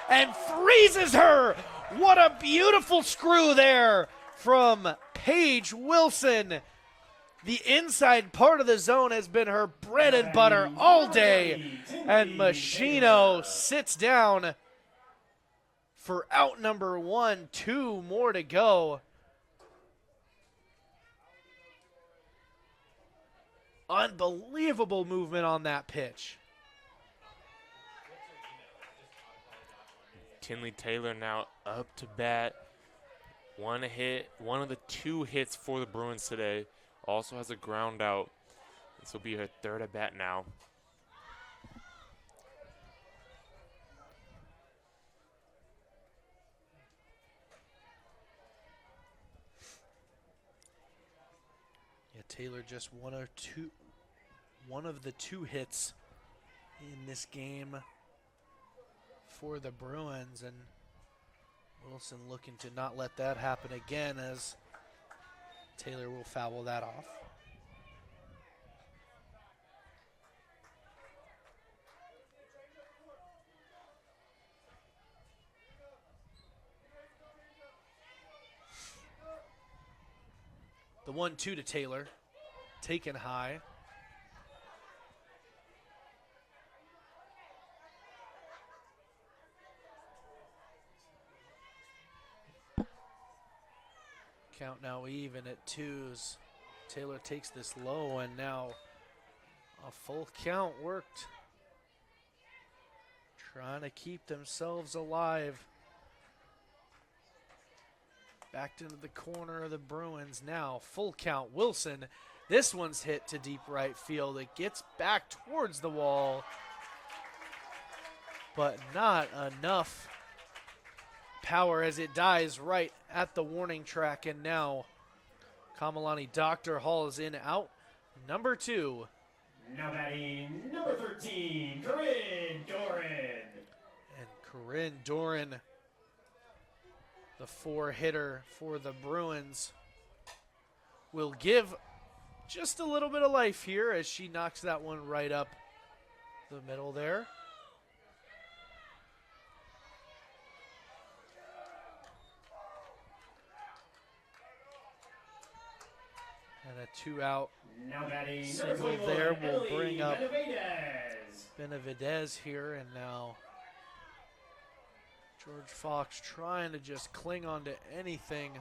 And freezes her! What a beautiful screw there from Paige Wilson. The inside part of the zone has been her bread and butter all day. And Machino sits down for out number 1. 2 more to go. Unbelievable movement on that pitch. Tinley Taylor now up to bat. 1 hit, one of the 2 hits for the Bruins today. Also has a ground out. This will be her 3rd at bat now. Taylor just one of the two hits in this game for the Bruins, and Wilson looking to not let that happen again as Taylor will foul that off. The 1-2 to Taylor, taken high. Count now even at 2s. Taylor takes this low, and now a full count worked. Trying to keep themselves alive. Backed into the corner of the Bruins now. Full count. Wilson. This one's hit to deep right field. It gets back towards the wall, but not enough power as it dies right at the warning track. And now Kamalani Dr. Hall is in out. Number 2. Now batting number 13, Corinne Doran. And Corinne Doran, the 4-hitter for the Bruins, will give just a little bit of life here as she knocks that one right up the middle there. And a 2-out Now batting single there will bring up Benavidez here, and now George Fox trying to just cling on to anything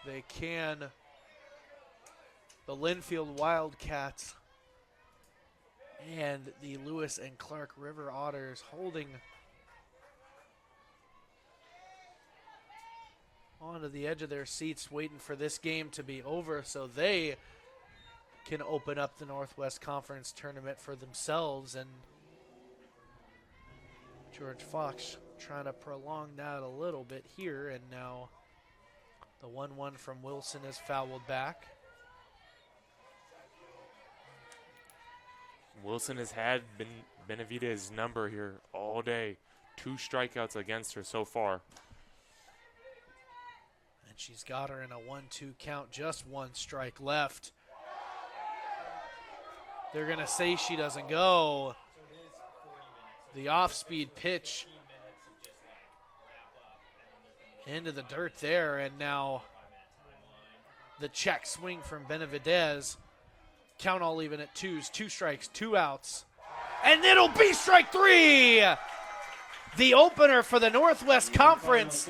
they can. The Linfield Wildcats and the Lewis and Clark River Otters holding onto the edge of their seats, waiting for this game to be over so they can open up the Northwest Conference tournament for themselves. And George Fox trying to prolong that a little bit here, and now the 1-1 from Wilson is fouled back. Wilson has had Benavidez's number here all day. 2 strikeouts against her so far. And she's got her in a 1-2 count, just 1 strike left. They're going to say she doesn't go. The off-speed pitch into the dirt there, and now the check swing from Benavidez. Count all even at 2s, 2 strikes, 2 outs. And it'll be strike 3! The opener for the Northwest Conference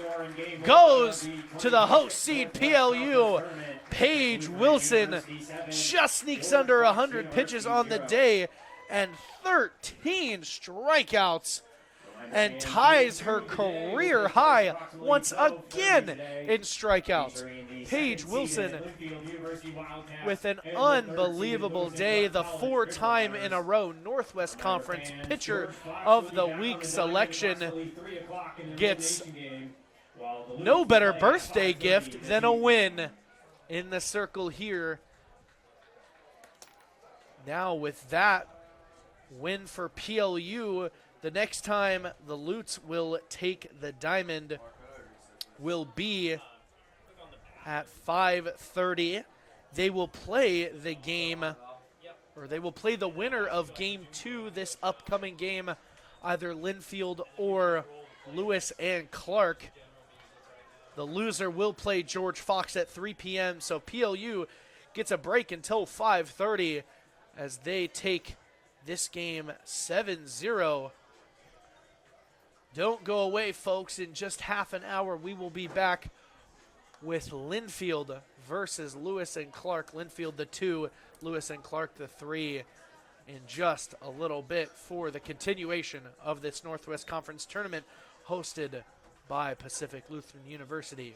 goes to the host seed PLU. Paige Wilson just sneaks under 100 pitches on the day and 13 strikeouts, and ties her career high once again in strikeouts. Paige Wilson with an unbelievable day, the 4-time in a row Northwest Conference Pitcher of the Week selection, gets no better birthday gift than a win in the circle here. Now with that win for PLU, the next time the Lutes will take the diamond will be at 5:30. They will play the game, or they will play the winner of Game 2 this upcoming game, either Linfield or Lewis and Clark. The loser will play George Fox at 3 p.m., so PLU gets a break until 5:30 as they take this game 7-0. Don't go away, folks. In just half an hour, we will be back with Linfield versus Lewis and Clark. Linfield the 2, Lewis and Clark the 3, in just a little bit for the continuation of this Northwest Conference tournament hosted by Pacific Lutheran University.